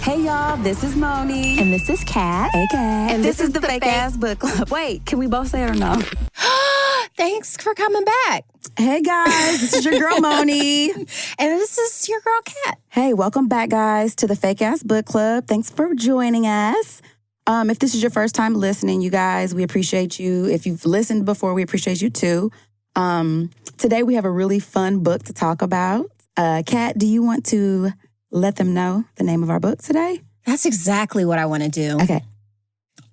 Hey y'all, this is Moni. And this is Kat. Hey Kat. And this is the Fake Ass Book Club. Wait, can we both say it or no? Thanks for coming back. Hey guys, this is your girl Moni. And this is your girl Kat. Hey, welcome back guys to the Fake Ass Book Club. Thanks for joining us. If this is your first time listening, you guys, we appreciate you. If you've listened before, we appreciate you too. Today we have a really fun book to talk about. Kat, do you want to let them know the name of our book today? That's exactly what I want to do. Okay.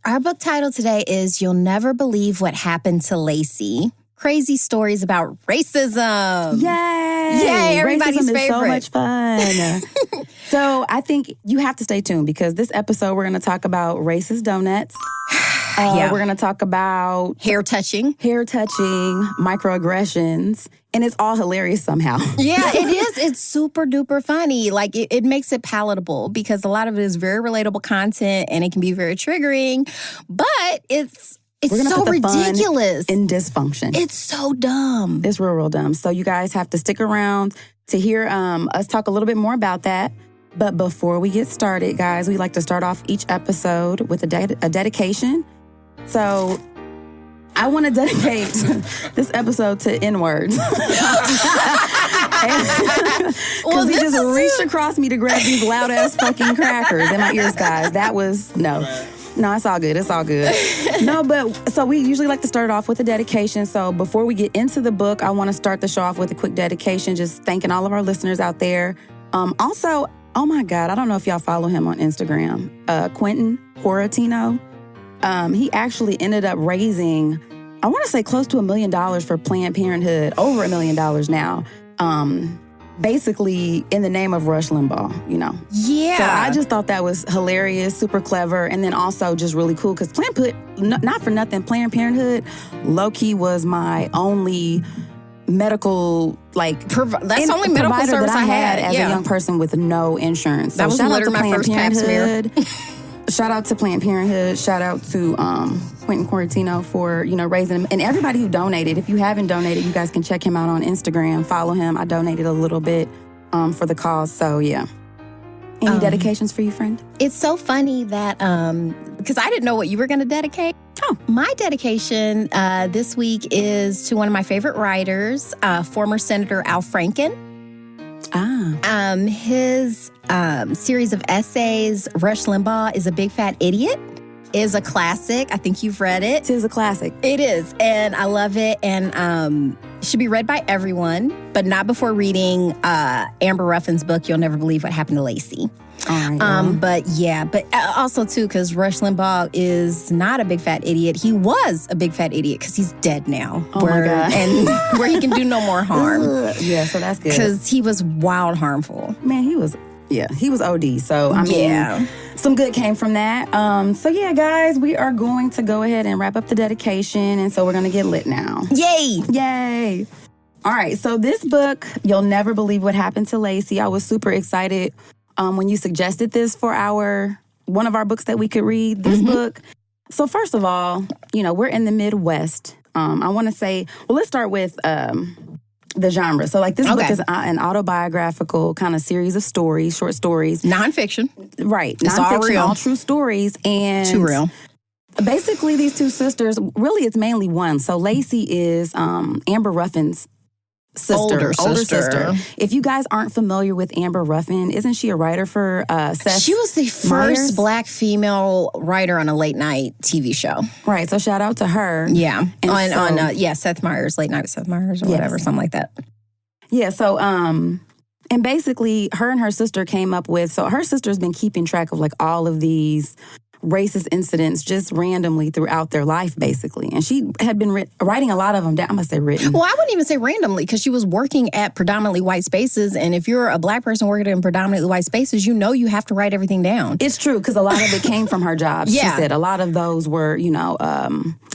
Our book title today is You'll Never Believe What Happened to Lacy. Crazy stories about racism. Yay! Yay, everybody's racism favorite. Is so much fun. So I think you have to stay tuned because this episode we're going to talk about racist donuts. We're going to talk about hair touching, microaggressions, and it's all hilarious somehow. Yeah, it is. It's super duper funny. Like it makes it palatable because a lot of it is very relatable content and it can be very triggering, but it's so ridiculous. In dysfunction. It's so dumb. It's real dumb. So you guys have to stick around to hear us talk a little bit more about that. But before we get started, guys, we like to start off each episode with a dedication. So I want to dedicate this episode to N-words. Because he just reached across me to grab these loud-ass fucking crackers in my ears, guys. That was, no, it's all good. It's all good. No, but so we usually like to start off with a dedication. So before we get into the book, I want to start the show off with a quick dedication, just thanking all of our listeners out there. Also, oh my God, I don't know if y'all follow him on Instagram, Quentin Quarantino. He actually ended up raising, I want to say close to $1 million for Planned Parenthood, over $1 million now. Basically in the name of Rush Limbaugh, you know. Yeah. So I just thought that was hilarious, super clever, and then also just really cool because not for nothing, Planned Parenthood, low-key was my only medical, that's the only medical service that I had as a young person with no insurance. So that was literally my first pap smear. Shout out to Planned Parenthood. Shout out to Quentin Quarantino for, raising him. And everybody who donated. If you haven't donated, you guys can check him out on Instagram. Follow him. I donated a little bit for the cause. So, yeah. Any dedications for you, friend? It's so funny that, because I didn't know what you were going to dedicate. Oh. My dedication this week is to one of my favorite writers, former Senator Al Franken. His series of essays, Rush Limbaugh is a Big Fat Idiot, is a classic. I think you've read it. It is a classic. It is, and I love it, and it should be read by everyone, but not before reading Amber Ruffin's book, You'll Never Believe What Happened to Lacy. All right, but also too, because Rush Limbaugh is not a big fat idiot. He was a big fat idiot because he's dead now. Oh my God. And where he can do no more harm. Yeah, so that's good. Because he was wild harmful. Man, he was OD. So, I mean, some good came from that. So, yeah, guys, we are going to go ahead and wrap up the dedication. And so we're going to get lit now. Yay! All right, so this book, You'll Never Believe What Happened to Lacy. I was super excited when you suggested this for one of our books that we could read, this book. So first of all, we're in the Midwest. I want to say, well, let's start with the genre. So this book is an autobiographical kind of series of stories, short stories. Nonfiction. Right. It's nonfiction, all real. All true stories. And too real. Basically, these two sisters, really it's mainly one. So Lacy is Amber Ruffin's older sister. If you guys aren't familiar with Amber Ruffin, isn't she a writer for Seth? She was the first Black female writer on a late night TV show. Right, so shout out to her. Yeah, on Seth Meyers, Late Night with Seth Meyers or whatever, something like that. Yeah, so and basically her and her sister came up with, so her sister's been keeping track of all of these racist incidents just randomly throughout their life, basically. And she had been writing a lot of them down. I'm going to say written. Well, I wouldn't even say randomly because she was working at predominantly white spaces. And if you're a Black person working in predominantly white spaces, you have to write everything down. It's true because a lot of it came from her job. Yeah. She said a lot of those were,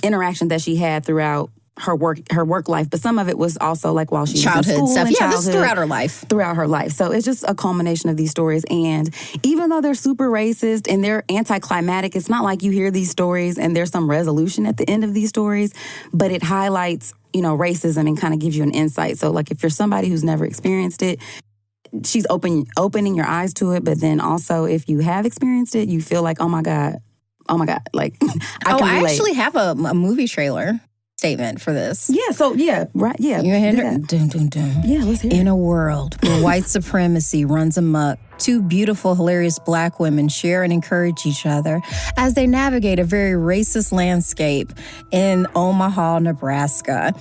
interactions that she had throughout her work life, but some of it was also while she was in school stuff. And this is throughout her life. Throughout her life. So it's just a culmination of these stories. And even though they're super racist and they're anticlimactic, it's not like you hear these stories and there's some resolution at the end of these stories, but it highlights, racism and kind of gives you an insight. So if you're somebody who's never experienced it, she's opening your eyes to it, but then also if you have experienced it, you feel like, oh my God, like I can relate. I actually have a movie trailer statement for this. Yeah, so right, yeah. You hear it? Dun, dun, dun. Yeah, let's hear it. In a world where white supremacy runs amok, two beautiful, hilarious Black women share and encourage each other as they navigate a very racist landscape in Omaha, Nebraska.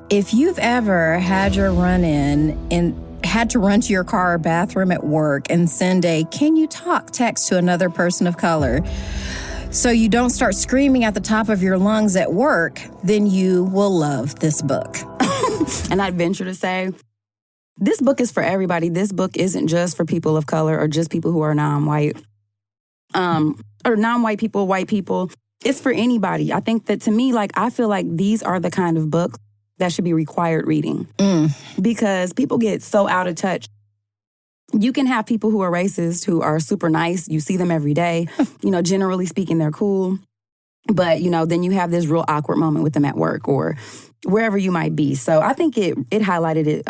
If you've ever had your run-in and had to run to your car or bathroom at work and send a "can you talk" text to another person of color so you don't start screaming at the top of your lungs at work, then you will love this book. And I'd venture to say, this book is for everybody. This book isn't just for people of color or just people who are non-white, or non-white people, white people. It's for anybody. I think that, to me, like, I feel like these are the kind of books that should be required reading. Because people get so out of touch. You can have people who are racist, who are super nice. You see them every day. Generally speaking, they're cool. But, then you have this real awkward moment with them at work or wherever you might be. So I think it highlighted it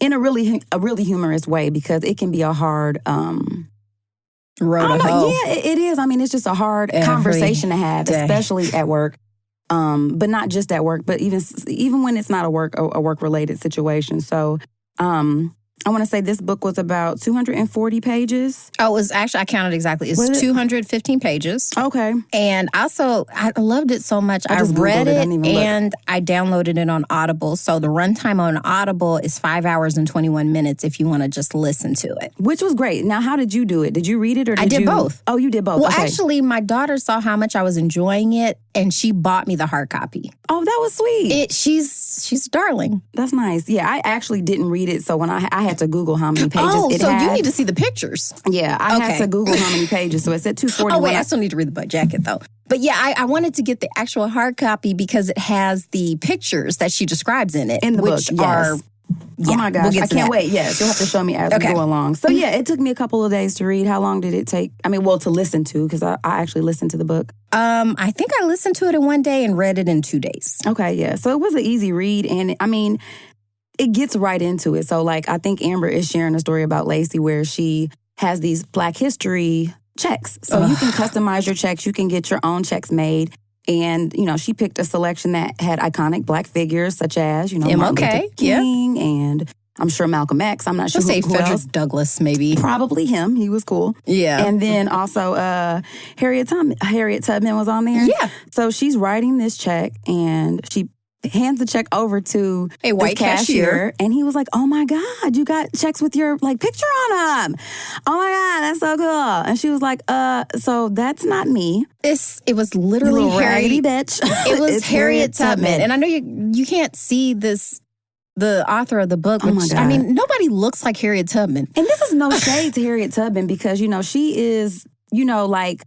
in a really humorous way, because it can be a hard road to hoe. Yeah, it is. I mean, it's just a hard conversation to have, especially at work. But not just at work, but even when it's not a work-related situation. So I want to say this book was about 240 pages. Oh, it was actually, I counted exactly. It's 215 pages. Okay. And also, I loved it so much. I read it and I downloaded it on Audible. So the runtime on Audible is 5 hours and 21 minutes if you want to just listen to it. Which was great. Now, how did you do it? Did you read it or did you? I did both. Oh, you did both. Well, okay. Actually, my daughter saw how much I was enjoying it and she bought me the hard copy. Oh, that was sweet. She's darling. That's nice. Yeah, I actually didn't read it. So when I had to Google how many pages it had. You need to see the pictures. Yeah, I had to Google how many pages. So it said 240. Oh, wait, I still need to read the butt jacket, though. But yeah, I wanted to get the actual hard copy because it has the pictures that she describes in it. In the book, yes. Oh my gosh, I can't wait. Yes, you'll have to show me as we go along. So yeah, it took me a couple of days to read. How long did it take? I mean, to listen to, because I actually listened to the book. I think I listened to it in one day and read it in 2 days. Okay, yeah. So it was an easy read, and I mean, it gets right into it. So like, I think Amber is sharing a story about Lacy where she has these Black History checks. So you can customize your checks. You can get your own checks made. And, she picked a selection that had iconic Black figures such as, Martin Luther King and I'm sure Malcolm X. I'm not sure who Frederick else. Douglass, maybe. Probably him. He was cool. Yeah. And then also Harriet Tubman was on there. Yeah. So she's writing this check and she hands the check over to a white cashier. And he was like, oh my God, you got checks with your picture on them. Oh my God, that's so cool. And she was like, so that's not me. It was literally Harriet bitch. It was Harriet Tubman. And I know you can't see this, the author of the book, which, I mean, nobody looks like Harriet Tubman. And this is no shade to Harriet Tubman because, she is, iconic.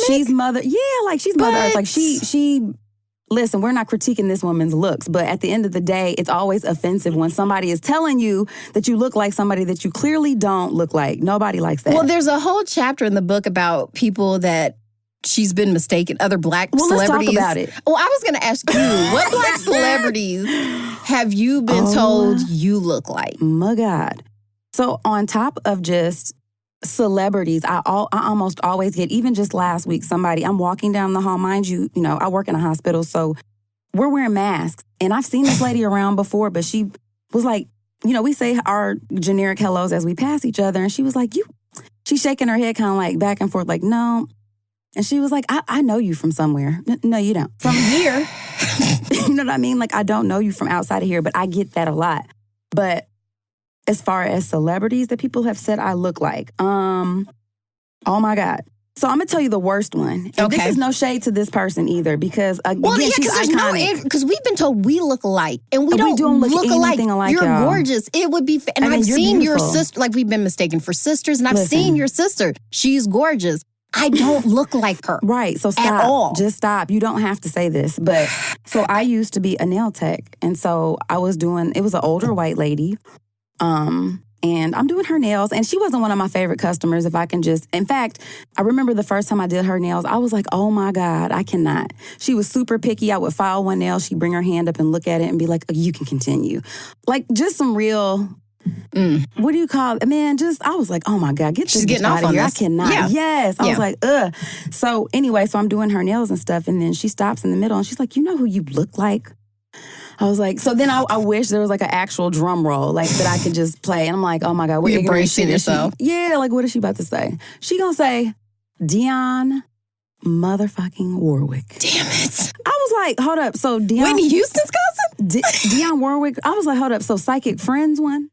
She's Mother. Yeah, she's Mother Earth. Like she listen, we're not critiquing this woman's looks, but at the end of the day, it's always offensive when somebody is telling you that you look like somebody that you clearly don't look like. Nobody likes that. Well, there's a whole chapter in the book about people that she's been mistaken, other Black celebrities. Let's talk about it. Well, I was going to ask you, what Black celebrities have you been told you look like? My God. So on top of just celebrities, I almost always get, even just last week, I'm walking down the hall. Mind you, I work in a hospital, so we're wearing masks. And I've seen this lady around before, but she was like, we say our generic hellos as we pass each other. And she was like, she's shaking her head kind of like back and forth, like, no. And she was like, I know you from somewhere. No, you don't. From here. You know what I mean? Like, I don't know you from outside of here, but I get that a lot. But as far as celebrities that people have said I look like, oh my God. So I'm going to tell you the worst one. And this is no shade to this person either because, again, she's iconic. Because we've been told we look alike. And we don't look alike. You're y'all. Gorgeous. It would be... And I've seen your sister... Like, we've been mistaken for sisters. And I've seen your sister. She's gorgeous. I don't look like her. Right. So stop. At all. Just stop. You don't have to say this. But so I used to be a nail tech. And so I was doing... It was an older white lady. And I'm doing her nails. And she wasn't one of my favorite customers, if I can just... In fact, I remember the first time I did her nails, I was like, oh my God, I cannot. She was super picky. I would file one nail. She'd bring her hand up and look at it and be like, oh, you can continue. Like, just some real What do you call it? Man, I was like, oh my God, get this bitch out of here. I cannot. Yeah. Yes. I was like, ugh. So anyway, I'm doing her nails and stuff, and then she stops in the middle and she's like, you know who you look like? I was like, so then I wish there was like an actual drum roll, like that I could just play. And I'm like, oh my God, what you bracing yourself? Yeah, like what is she about to say? She gonna say, Dionne motherfucking Warwick. Damn it. I was like, hold up. So Dionne. Whitney Houston's cousin? Dionne Warwick. I was like, hold up. So Psychic Friends one?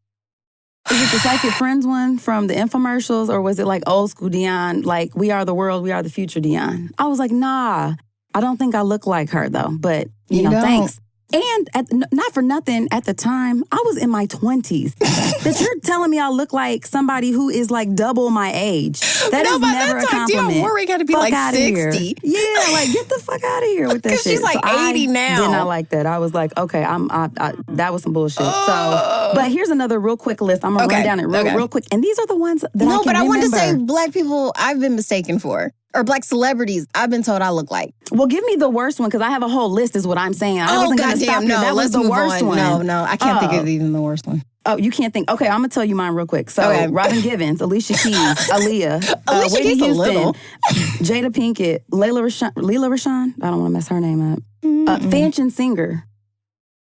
Is it the Psychic Friends one from the infomercials, or was it like old school Dionne, like We Are the World, We Are the Future Dionne? I was like, nah, I don't think I look like her though, but you know, thanks. And not for nothing, at the time, I was in my 20s. That you're telling me I look like somebody who is like double my age. That is never a compliment. Dionne Warwick had to be like 60. Yeah, like get the fuck out of here with that shit. She's like 80 now. I did not like that. I was like, okay, that was some bullshit. So, but here's another real quick list. I'm gonna run down it real quick. And these are the ones that I can remember. No, but I want to say black people I've been mistaken for. Or black celebrities I've been told I look like. Well, give me the worst one, because I have a whole list is what I'm saying. I wasn't going to stop you. That was the worst one. No, I can't think of even the worst one. Oh, you can't think. Okay, I'm going to tell you mine real quick. So, Robin Givens, Alicia Keys, Aaliyah, Whitney Houston, Jada Pinkett, Layla Rashawn. I don't want to mess her name up. Fanchon Singer.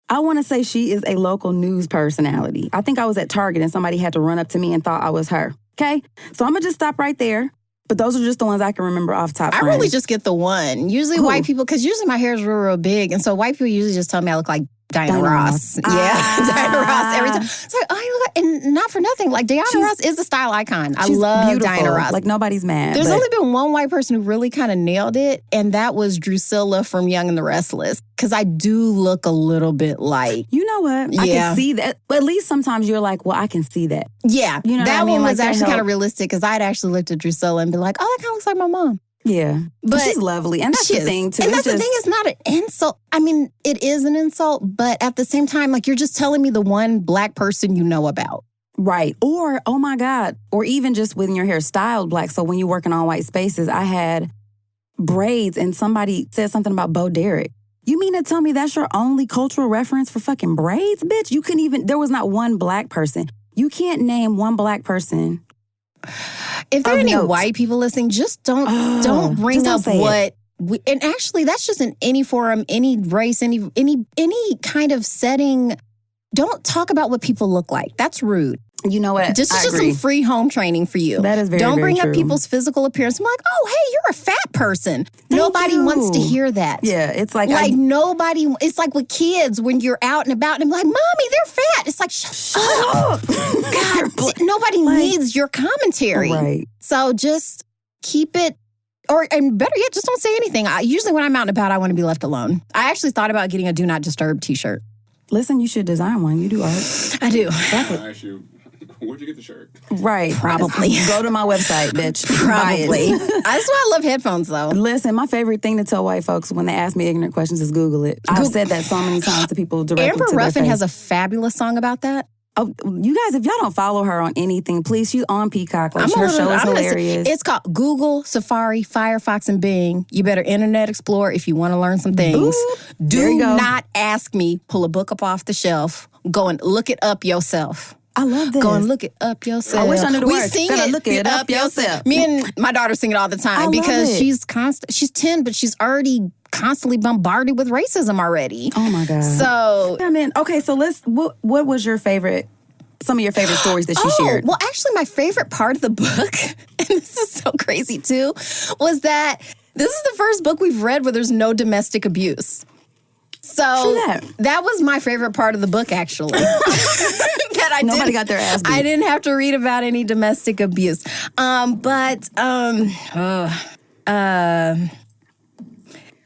I want to say she is a local news personality. I think I was at Target and somebody had to run up to me and thought I was her. Okay? So I'm going to just stop right there. But those are just the ones I can remember off top. I really just get the one. Usually white people, because usually my hair is real big. And so white people usually just tell me I look like Diana Ross. Yeah, Diana Ross every time. So you look, and not for nothing, like Diana Ross is a style icon. I love beautiful. Diana Ross. Like nobody's mad. There's only been one white person who really kind of nailed it, and that was Drusilla from Young and the Restless. Because I do look a little bit like... You know what? Yeah. I can see that. But at least sometimes you're like, well, I can see that. Yeah. You know that what I mean? One was actually kind of realistic, because I'd actually looked at Drusilla and be like, oh, that kind of looks like my mom. Yeah. But she's lovely. And that's the thing, too. And that's the thing. It's not an insult. I mean, it is an insult, but at the same time, like, you're just telling me the one black person you know about. Right. Or, oh my God, or even just when your hair styled black. So when you work in all white spaces, I had braids and somebody said something about Bo Derek. You mean to tell me that's your only cultural reference for fucking braids, bitch? You couldn't even, there was not one black person. You can't name one black person. If there are any white people listening, just don't bring up what... and actually, that's just in any forum, any race, any kind of setting. Don't talk about what people look like. That's rude. You know what? This is just some free home training for you. That is very, Don't bring up people's physical appearance. I'm like, oh, hey, you're a fat person. Nobody wants to hear that. Yeah, it's like nobody. It's like with kids when you're out and about and I'm like, mommy, they're fat. It's like, shut up. God, nobody needs your commentary. Right. So just keep it. And better yet, just don't say anything. Usually when I'm out and about, I want to be left alone. I actually thought about getting a Do Not Disturb t-shirt. Listen, you should design one. You do art. I do. Where'd you get the shirt? Right. Probably. Go to my website, bitch. Probably. That's why I love headphones, though. Listen, my favorite thing to tell white folks when they ask me ignorant questions is Google it. I've said that so many times to people directly Amber to their Ruffin face. has a fabulous song about that. Oh, you guys, if y'all don't follow her on anything, please, she's on Peacock. Like, her show is hilarious. It's called Google, Safari, Firefox, and Bing. You better Internet Explorer if you want to learn some things. Do not ask me, pull a book up off the shelf, go and look it up yourself. I love this. Go and look it up yourself. I wish I knew the words. Sing Gotta it. look it up yourself. Me and my daughter sing it all the time because she's 10, but she's already constantly bombarded with racism already. Oh my God. So I mean, okay, so what was your favorite? Some of your favorite stories that she shared. Well, actually, my favorite part of the book, and this is so crazy too, was that this is the first book we've read where there's no domestic abuse. So that was my favorite part of the book, actually. Nobody got their ass beat. I didn't have to read about any domestic abuse.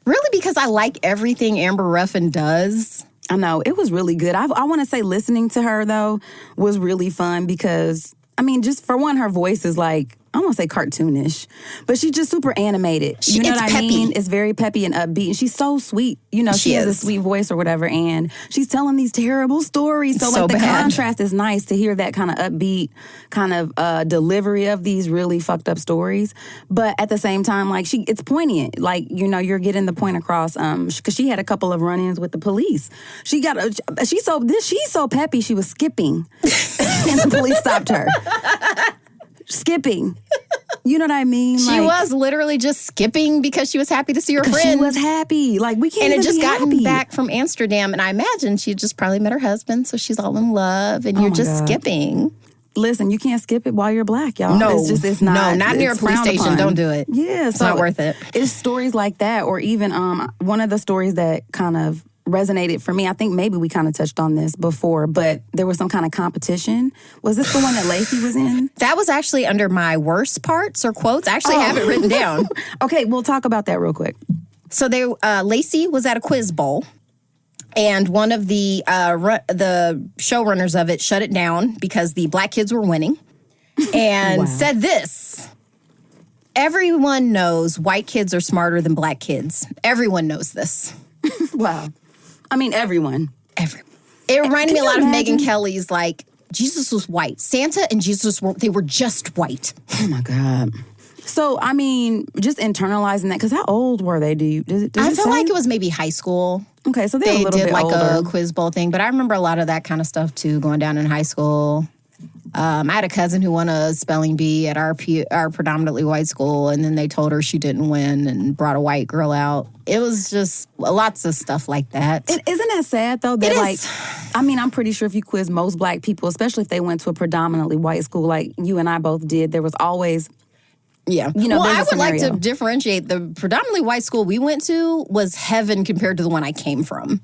Really because I like everything Amber Ruffin does. I know. It was really good. I want to say listening to her, though, was really fun because, I mean, just for one, her voice is like I don't want to say cartoonish, but she's just super animated. You know what I mean? It's very peppy and upbeat. And she's so sweet. You know, she has a sweet voice or whatever. And she's telling these terrible stories. So like the contrast is nice to hear that kind of upbeat kind of delivery of these really fucked up stories. But at the same time, like it's poignant. Like, you know, you're getting the point across. Because she had a couple of run-ins with the police. She's so peppy. She was skipping, and the police stopped her. Skipping. You know what I mean? She was literally just skipping because she was happy to see her friend. She was happy. Like, we can't even be happy. And had just gotten back from Amsterdam, and I imagine she just probably met her husband, so she's all in love, and you're just skipping. Listen, you can't skip it while you're black, y'all. No. It's not. No, not near a police station. Upon. Don't do it. Yeah. It's not worth it. It's stories like that, or even one of the stories that kind of resonated for me. I think maybe we kind of touched on this before, but there was some kind of competition. Was this the one that Lacy was in? That was actually under my worst parts or quotes. I actually have it written down. Okay, we'll talk about that real quick. So Lacy was at a quiz bowl, and one of the showrunners of it shut it down because the black kids were winning, and said this: everyone knows white kids are smarter than black kids. Everyone knows this. Wow. I mean, everyone. It reminded me a lot of Megyn Kelly's, like, Jesus was white. Santa and Jesus they were just white. Oh, my God. So, I mean, just internalizing that, because how old were they? I feel like it was maybe high school. Okay, so they did like older. A quiz bowl thing. But I remember a lot of that kind of stuff, too, going down in high school. I had a cousin who won a spelling bee at our predominantly white school, and then they told her she didn't win and brought a white girl out. It was just lots of stuff like that. Isn't that sad, though? That, like, I mean, I'm pretty sure if you quiz most black people, especially if they went to a predominantly white school like you and I both did, there was always... Yeah. You know, well, I would like to differentiate. The predominantly white school we went to was heaven compared to the one I came from.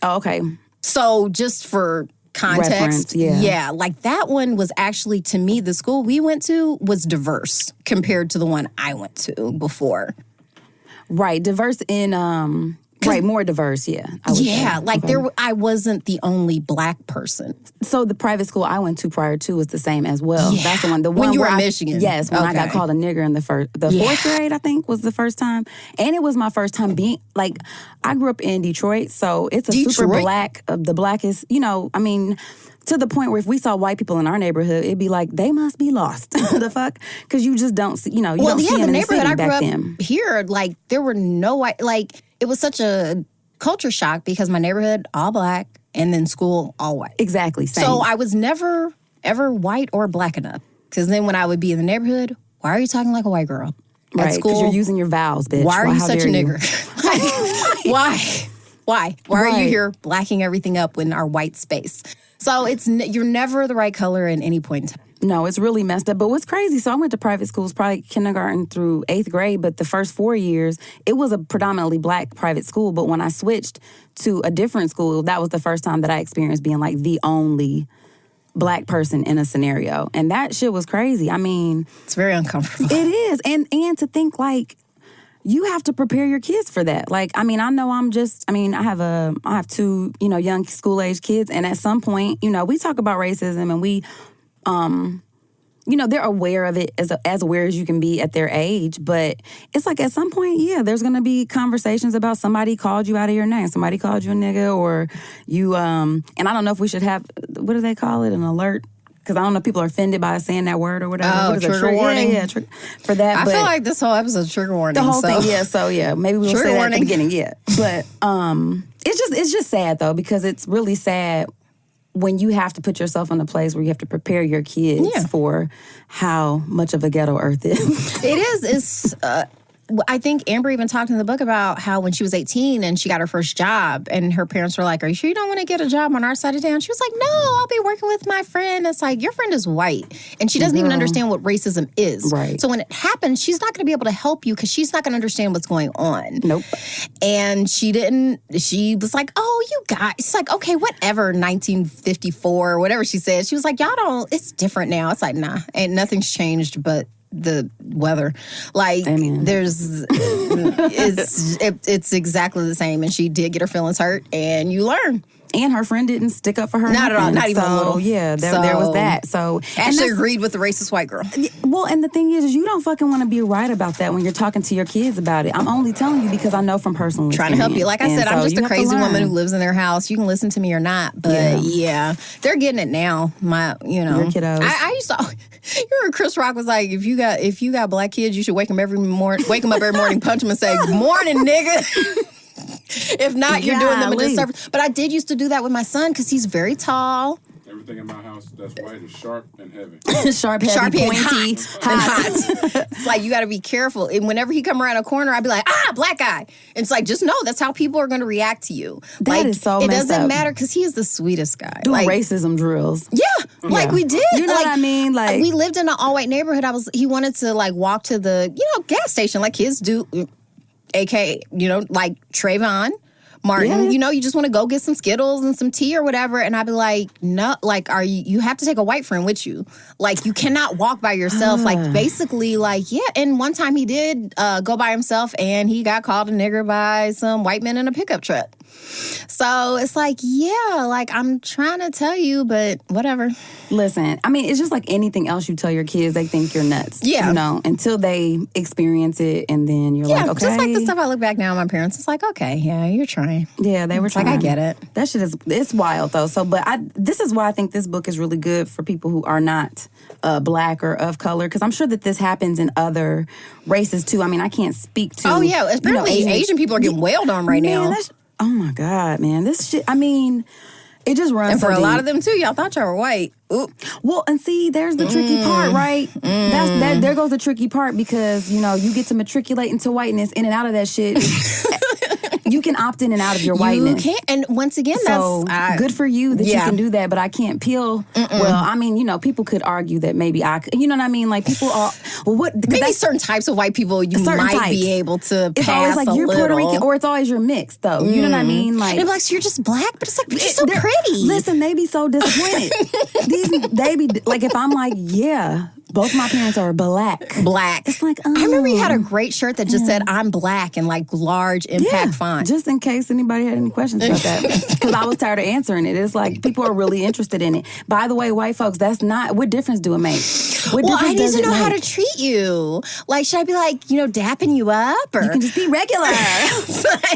Oh, okay. So just for... context. Reference, yeah, like that one was actually, to me, the school we went to was diverse compared to the one I went to before. Right, diverse in right, more diverse, yeah. I wasn't the only black person. So the private school I went to prior to was the same as well. Yeah. That's the one. When you were in Michigan. Yes, when I got called a nigger in the fourth grade, I think, was the first time. And it was my first time being, like, I grew up in Detroit, so it's a super black, the blackest, you know, I mean, to the point where if we saw white people in our neighborhood, it'd be like, they must be lost. The fuck? Because you just don't see, you know, you don't see them in the neighborhood I grew up then. Here, like, there were no white, like, it was such a culture shock because my neighborhood, all black, and then school, all white. Exactly, same. So I was never, ever white or black enough. Because then when I would be in the neighborhood, why are you talking like a white girl? Right, because you're using your vowels, bitch. Why are you such a nigger? Why? Why are you here blacking everything up in our white space? So you're never the right color in any point in time. No, it's really messed up. But what's crazy, so I went to private schools, probably kindergarten through 8th grade, but the first 4 years, it was a predominantly black private school. But when I switched to a different school, that was the first time that I experienced being like the only black person in a scenario. And that shit was crazy. I mean... It's very uncomfortable. It is. And to think, like, you have to prepare your kids for that. Like, I mean, I know I have two, you know, young school-age kids, and at some point, you know, we talk about racism and we... you know, they're aware of it, as aware as you can be at their age. But it's like at some point, yeah, there's going to be conversations about somebody called you out of your name. Somebody called you a nigga, or you, and I don't know if we should have, what do they call it, an alert? Because I don't know if people are offended by saying that word or whatever. Oh, trigger warning. Yeah, for that. I feel like this whole episode is trigger warning. The whole thing, yeah. So, yeah, maybe we'll say that at the beginning, yeah. But it's just sad, though, because it's really sad when you have to put yourself in a place where you have to prepare your kids for how much of a ghetto Earth is. It is. I think Amber even talked in the book about how when she was 18 and she got her first job and her parents were like, are you sure you don't want to get a job on our side of town? She was like, no, I'll be working with my friend. It's like, your friend is white. And she doesn't even understand what racism is. Right. So when it happens, she's not going to be able to help you because she's not going to understand what's going on. Nope. And she was like, oh, you guys. It's like, okay, whatever, 1954 or whatever she said. She was like, y'all don't, it's different now. It's like, nah, ain't nothing's changed but the weather. Like, it's exactly the same. And she did get her feelings hurt, and you learn. And her friend didn't stick up for her. Not at all. Not even a little. Yeah, there was that. So Ashley agreed with the racist white girl. Well, and the thing is you don't fucking want to be right about that when you're talking to your kids about it. I'm only telling you because I know from personal experience. Trying to help you. Like I said, I'm just a crazy woman who lives in their house. You can listen to me or not, but yeah they're getting it now. Your kiddos. I used to. You remember Chris Rock was like, if you got black kids, you should wake them up every morning, punch them, and say, "Good morning, nigga." If not, you're doing them a disservice. But I did used to do that with my son because he's very tall. Everything in my house that's white is sharp and heavy. Sharp, heavy, pointy, hot. It's like, you got to be careful. And whenever he come around a corner, I'd be like, black guy. And it's like, just know that's how people are going to react to you. That is so messed up. It doesn't matter because he is the sweetest guy. Doing racism drills. Yeah, like we did. You know what I mean? Like, we lived in an all-white neighborhood. He wanted to like walk to the, gas station like kids do, a.k.a., like Trayvon Martin, you just want to go get some Skittles and some tea or whatever. And I'd be like, no, like, you have to take a white friend with you. Like, you cannot walk by yourself. Like, basically, like, yeah. And one time he did go by himself and he got called a nigger by some white men in a pickup truck. So it's like, like, I'm trying to tell you, but whatever. Listen, I mean, it's just like anything else you tell your kids, they think you're nuts. Yeah. Until they experience it and then you're like, okay. Just like the stuff I look back now at my parents, it's like, okay, yeah, you're trying. Yeah, they were trying. Like, I get it. That shit it's wild though. So, but this is why I think this book is really good for people who are not black or of color, because I'm sure that this happens in other races too. I mean, I can't speak to. Oh yeah, apparently Asian people are getting wailed on right now. Oh my God, man, this shit. I mean, it just runs. And for a lot of them too, y'all thought y'all were white. Ooh. Well, and see, there's the tricky part, right? There goes the tricky part because you get to matriculate into whiteness in and out of that shit. You can opt in and out of your whiteness. You can, and once again, that's good for you that you can do that. But I can't peel. Well, I mean, people could argue that maybe I could. You know what I mean? Like people are. Well, what? Maybe certain types of white people you might be able to. It's pass always like you're little. Puerto Rican, or it's always you're mixed though. You know what I mean? Like, and like, so you're just black, but it's like you're so pretty. Listen, they be so disappointed. They be like, if I'm like, both my parents are black. It's like, I remember you had a great shirt that just said, "I'm black" in like large impact font. Just in case anybody had any questions about that. Because I was tired of answering it. It's like, people are really interested in it. By the way, white folks, that's not, what difference do it make? I need to know how to treat you. Like, should I be like, dapping you up? Or? You can just be regular.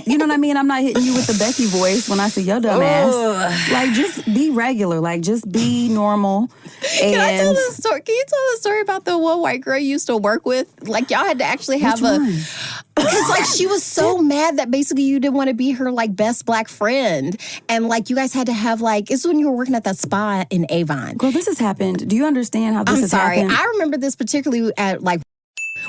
You know what I mean? I'm not hitting you with the Becky voice when I say your dumb ass. Like, just be regular. Like, just be normal. Can I tell the story? Can you tell the story about the one white girl you used to work with? Like, y'all had to actually have because like she was so mad that basically you didn't want to be her like best black friend, and like you guys had to have like, it's when you were working at that spa in Avon. Girl, this has happened. Do you understand how this has happened? I remember this particularly at like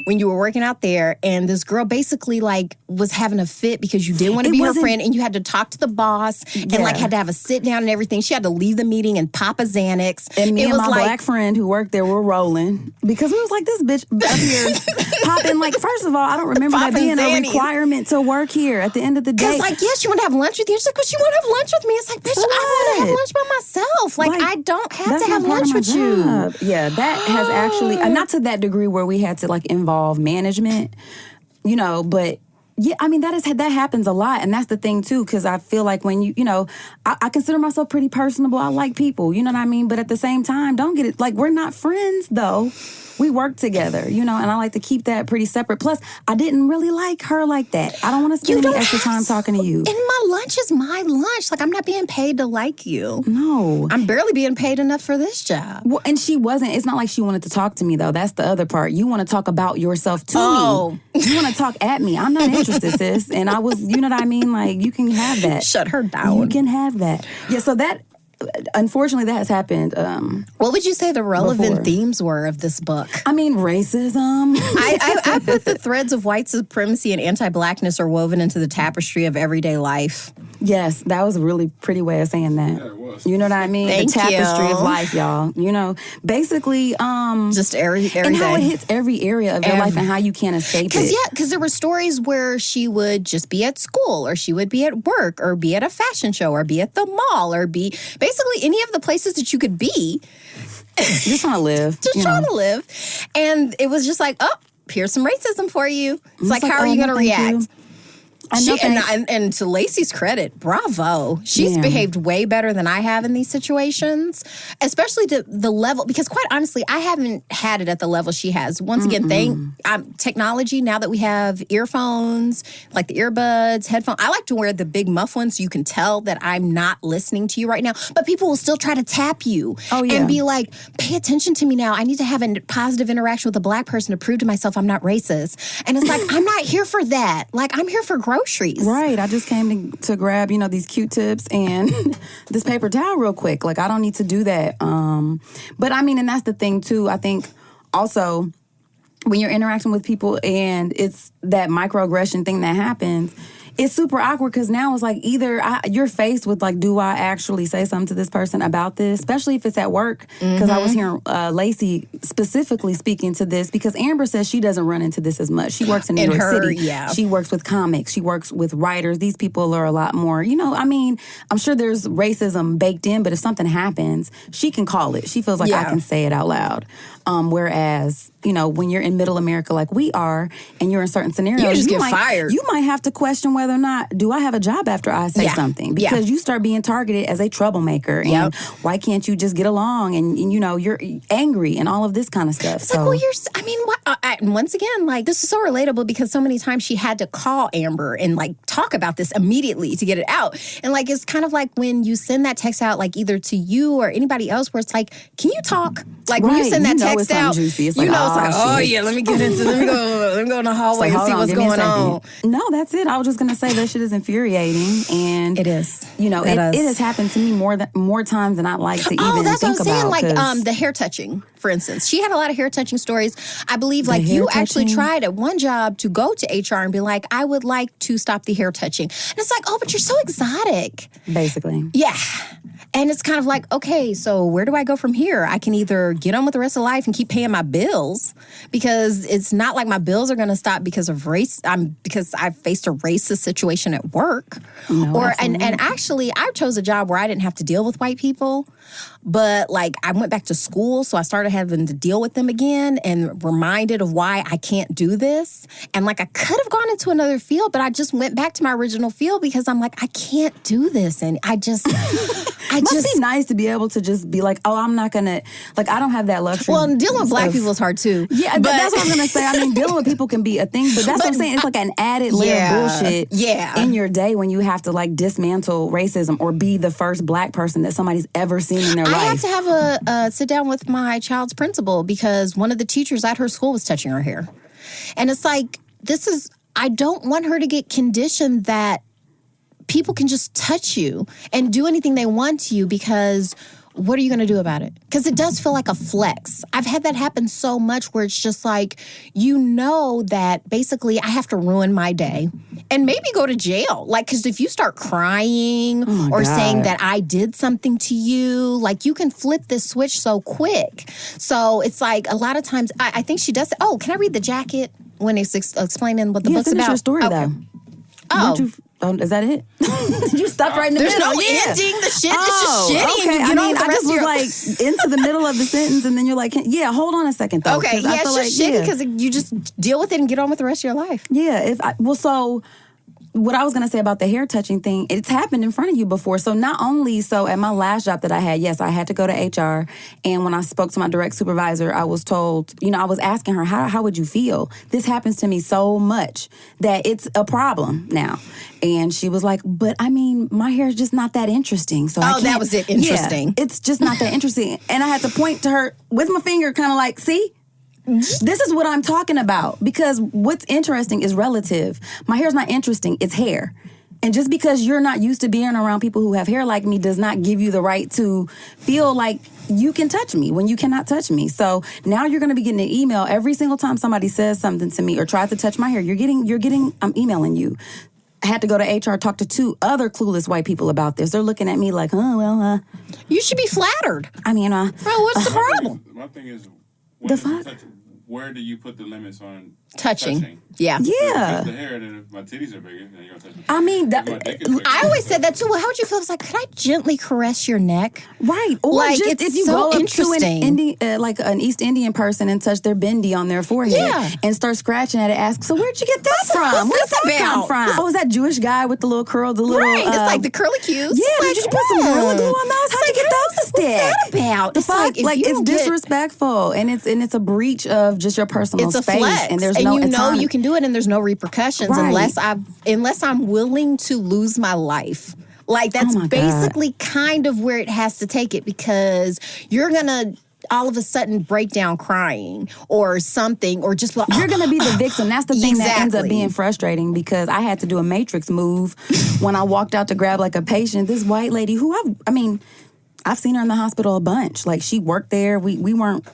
when you were working out there, and this girl basically like was having a fit because you didn't want to be her friend, and you had to talk to the boss and like had to have a sit down and everything. She had to leave the meeting and pop a Xanax. And me and my black friend who worked there were rolling because we was like, this bitch up here popping. Like, first of all, I don't remember that being a requirement to work here at the end of the day. Because like, yes, you want to have lunch with you. She's like, but you want to have lunch with me? It's like, bitch, I want to have lunch by myself. Like I don't have to have lunch with you. Yeah, that has actually, not to that degree where we had to like involve management, but yeah, I mean, that happens a lot. And that's the thing too, because I feel like when I consider myself pretty personable. I like people, you know what I mean? But at the same time, don't get it, like, we're not friends though. We work together, and I like to keep that pretty separate. Plus, I didn't really like her like that. I don't want to spend any extra time talking to you. And my lunch is my lunch. Like, I'm not being paid to like you. No. I'm barely being paid enough for this job. Well, and she wasn't. It's not like she wanted to talk to me, though. That's the other part. You want to talk about yourself to me. You want to talk at me. I'm not interested, sis. And I was, you know what I mean? Like, you can have that. Shut her down. You can have that. Yeah, so that... Unfortunately, that has happened. What would you say the relevant themes were of this book? I mean, racism. I put the threads of white supremacy and anti-blackness are woven into the tapestry of everyday life. Yes, that was a really pretty way of saying that. Yeah, it was. You know what I mean? Thank the tapestry of life, y'all. Basically, just every and day. how it hits every area of your life and how you can't escape it. Because there were stories where she would just be at school, or she would be at work, or be at a fashion show, or be at the mall, or be basically any of the places that you could be. Just trying to live. Trying to live. And it was just like, oh, here's some racism for you. It's like, how are you going to react? And to Lacey's credit, bravo. She's behaved way better than I have in these situations, especially to the level, because quite honestly, I haven't had it at the level she has. Once again, technology, now that we have earphones, like the earbuds, headphones, I like to wear the big muff ones so you can tell that I'm not listening to you right now. But people will still try to tap you and be like, pay attention to me now. I need to have a positive interaction with a black person to prove to myself I'm not racist. And it's like, I'm not here for that. Like, I'm here for groceries. Right. I just came to grab, these Q-tips and this paper towel real quick. Like, I don't need to do that. But I mean, and that's the thing too. I think also when you're interacting with people and it's that microaggression thing that happens, it's super awkward because now it's like either you're faced with like, do I actually say something to this person about this? Especially if it's at work. Because I was hearing Lacy specifically speaking to this because Amber says she doesn't run into this as much. She works in New York City. Yeah. She works with comics. She works with writers. These people are a lot more, I'm sure there's racism baked in, but if something happens, she can call it. She feels like I can say it out loud. Whereas, when you're in middle America like we are and you're in certain scenarios, you just get fired. You might have to question whether or not, do I have a job after I say something? Because you start being targeted as a troublemaker. And why can't you just get along? And you're angry and all of this kind of stuff. It's like, well, once again, like, this is so relatable because so many times she had to call Amber and, like, talk about this immediately to get it out. And, like, it's kind of like when you send that text out, like, either to you or anybody else where it's like, can you talk? Like, when you send that text out, juicy. It's like, let me go in the hallway and see what's going on. No, that's it. I was just going to say that shit is infuriating. And it is. It has happened to me more times than I'd like to even think about. Oh, that's what I'm saying. Like the hair touching, for instance. She had a lot of hair touching stories. I believe like you actually tried at one job to go to HR and be like, I would like to stop the hair touching. And it's like, oh, but you're so exotic. Basically. Yeah. And it's kind of like, okay, so where do I go from here? I can either get on with the rest of life and keep paying my bills because it's not like my bills are going to stop because of race. Because I faced a racist situation at work. No, and actually, I chose a job where I didn't have to deal with white people. But, like, I went back to school, so I started having to deal with them again and reminded of why I can't do this. And, like, I could have gone into another field, but I just went back to my original field because I'm like, I can't do this. And I just... It must be nice to be able to just be like, oh, I'm not going to... Like, I don't have that luxury. Well, dealing with black people is hard, too. Yeah, but that's what I'm going to say. I mean, dealing with people can be a thing, but that's what I'm saying. It's like an added layer of bullshit in your day when you have to, like, dismantle racism or be the first black person that somebody's ever seen in their life. I had to have a sit down with my child's principal because one of the teachers at her school was touching her hair. And it's like, I don't want her to get conditioned that people can just touch you and do anything they want to you because what are you going to do about it? Because it does feel like a flex. I've had that happen so much where it's just like, that basically I have to ruin my day and maybe go to jail. Like, because if you start crying saying that I did something to you, like you can flip this switch so quick. So it's like a lot of times, I think she does. Oh, can I read the jacket when it's explaining what the book's about? Your story, though. Oh. Is that it? You stopped right in the middle. There's no ending. The shit is just shitty. Okay. And I just was like into the middle of the sentence, and then you're like, yeah, hold on a second, though. Okay, yeah, it's just shitty because you just deal with it and get on with the rest of your life. Yeah. So what I was going to say about the hair touching thing, it's happened in front of you before. So not only at my last job that I had, yes, I had to go to HR. And when I spoke to my direct supervisor, I was told, I was asking her, how would you feel? This happens to me so much that it's a problem now. And she was like, but I mean, my hair is just not that interesting. So that was it, interesting. Yeah, it's just not that interesting. And I had to point to her with my finger kind of like, see? This is what I'm talking about because what's interesting is relative. My hair's not interesting. It's hair. And just because you're not used to being around people who have hair like me does not give you the right to feel like you can touch me when you cannot touch me. So now you're going to be getting an email every single time somebody says something to me or tries to touch my hair. I'm emailing you. I had to go to HR, talk to 2 other clueless white people about this. They're looking at me like, You should be flattered. I mean, what's the problem? My thing is, the fuck? where do you put the limits on touching? Yeah. Yeah. Touch the hair, then if my titties are bigger, then you're gonna touch I mean, I always said that too. Well, how would you feel? It's like, could I gently caress your neck? Right. Or like, just it's if you so go up interesting. to like an East Indian person and touch their bindi on their forehead and start scratching at it, ask, so where'd you get that from? Where's that come from? Oh, is that Jewish guy with the little curl, the little... Right. It's like the curly cues. Yeah, did you put some Gorilla Glue on those? How'd you get those to stick? What's that about? It's like it's disrespectful, and it's a breach of just your personal space. It's a flex. And there's and no you know autonomy. you can do it, and there's no repercussions unless I'm willing to lose my life. Like, that's basically kind of where it has to take it, because you're going to all of a sudden break down crying or something, or just like, you're going to be the victim. That's the thing that ends up being frustrating, because I had to do a Matrix move when I walked out to grab like a patient. This white lady who I've seen her in the hospital a bunch. Like, she worked there. We weren't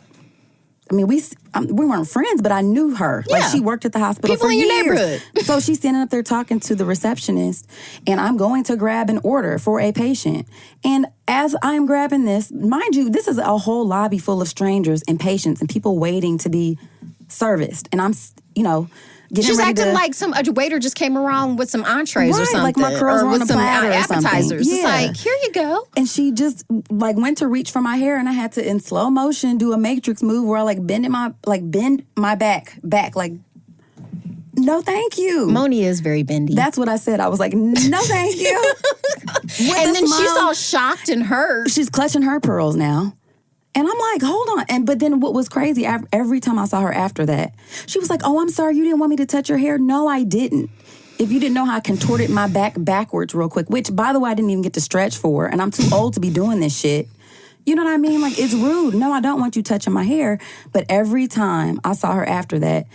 friends, but I knew her. Yeah. Like, she worked at the hospital People for in your years. neighborhood. So she's standing up there talking to the receptionist, and I'm going to grab an order for a patient. And as I'm grabbing this, mind you, this is a whole lobby full of strangers and patients and people waiting to be serviced. And I'm, she's acting like a waiter just came around with some entrees or something. Like my curls or were with on a some platter or appetizers. something. Yeah. It's like, here you go. And she just went to reach for my hair, and I had to, in slow motion, do a Matrix move where I bend my back like, no, thank you. Moni is very bendy. That's what I said. I was like, no, thank you. And then she's all shocked and hurt. She's clutching her pearls now. And I'm like, hold on. But then what was crazy, every time I saw her after that, she was like, oh, I'm sorry, you didn't want me to touch your hair? No, I didn't. If you didn't know how I contorted my back backwards real quick, which, by the way, I didn't even get to stretch for, and I'm too old to be doing this shit. You know what I mean? Like, it's rude. No, I don't want you touching my hair. But every time I saw her after that,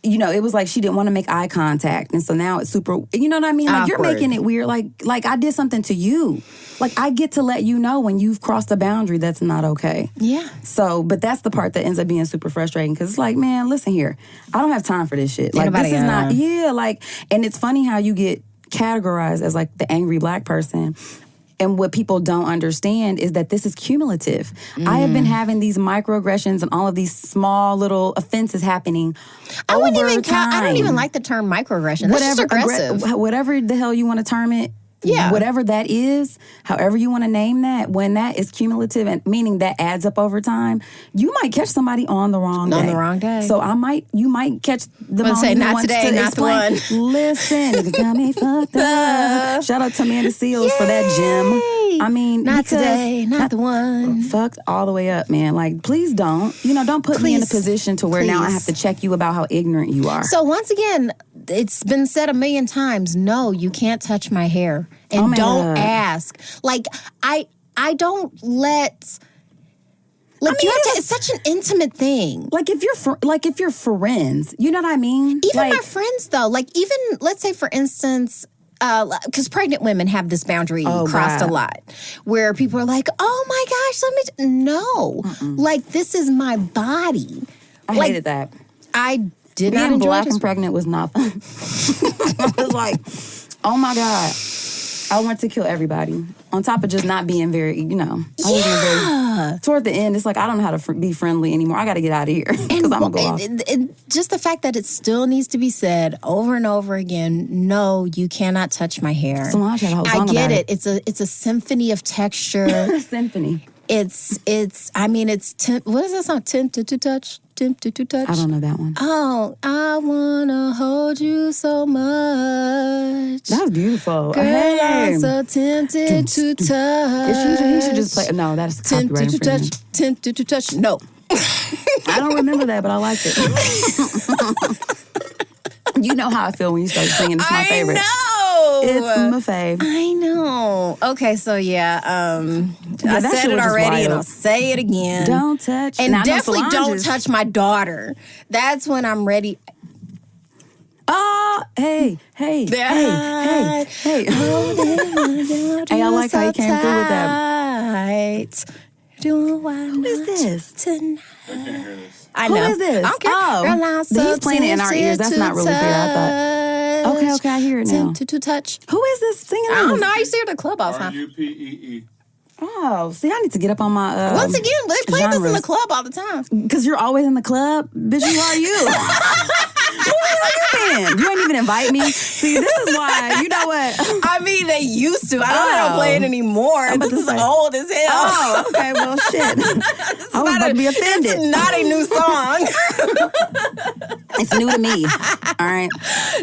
it was like she didn't want to make eye contact. And so now it's super, you know what I mean? Like, awkward. You're making it weird. Like I did something to you. Like, I get to let you know when you've crossed a boundary that's not okay. Yeah. So, but that's the part that ends up being super frustrating, because it's like, man, listen here. I don't have time for this shit. Like, this is not, and it's funny how you get categorized as like the angry black person. And what people don't understand is that this is cumulative. I have been having these microaggressions and all of these small little offenses happening over time. I don't even like the term microaggression. That's just aggressive. Whatever the hell you want to term it. Yeah. Whatever that is, however you want to name that, when that is cumulative, and meaning that adds up over time, you might catch somebody on the wrong day. So you might catch the moment who not wants today, to not explain. the one. Listen, niggas got me fucked up. Shout out to Amanda Seals for that gem. I mean, not today, not the one. Fucked all the way up, man. Like, please don't. Don't put me in a position to where now I have to check you about how ignorant you are. So once again, it's been said a million times, no, you can't touch my hair. And don't ask. Like, I don't let... Like, it's such an intimate thing. Like, if you're friends, you know what I mean? Even my friends, though. Like, even, let's say, for instance... because pregnant women have this boundary crossed a lot, where people are like, "Oh my gosh, no, like, this is my body." I hated that. I did not enjoy enjoy black it. and pregnant was not fun. I was like, "Oh my god." I wanted to kill everybody. On top of just not being very, I wasn't very... Toward the end, it's like, I don't know how to be friendly anymore. I got to get out of here because I'm going to go off. Just the fact that it still needs to be said over and over again, no, you cannot touch my hair. Solange had a whole song I get about it. It's a symphony of texture. Symphony. What is that song? Tempted to touch? Tempted to touch? I don't know that one. Oh, I want to hold you so much. That was beautiful. Girl, I'm so tempted to touch. He should just play. No, that's copyright Tempted to touch. Tempted to touch. No. I don't remember that, but I liked it. You know how I feel when you start singing. It's my favorite. I know. It's my fave. I know. Okay, so I said it already, and I'll say it again. Don't touch. And definitely don't touch my daughter. That's when I'm ready. Oh, hey. Hey, I like how you came through with that. Who is this? Tonight. I can't hear this. I know. Who is this? I don't care. He's playing it in our ears. That's not really fair, I thought. Okay, I hear it now. Tempted to touch. Who is this singing? I don't know. I used to hear the clubhouse, huh? RUPEE. Oh, see, I need to get up on my. Once again, they play this in genres. the club all the time. Because you're always in the club. Bitch, who are you? Who the hell you been? You ain't even invite me. See, this is why, you know what? I mean, they used to. I don't play it anymore. This is old as hell. Oh, okay, well, shit. I was about to be offended. It's not a new song. It's new to me. All right.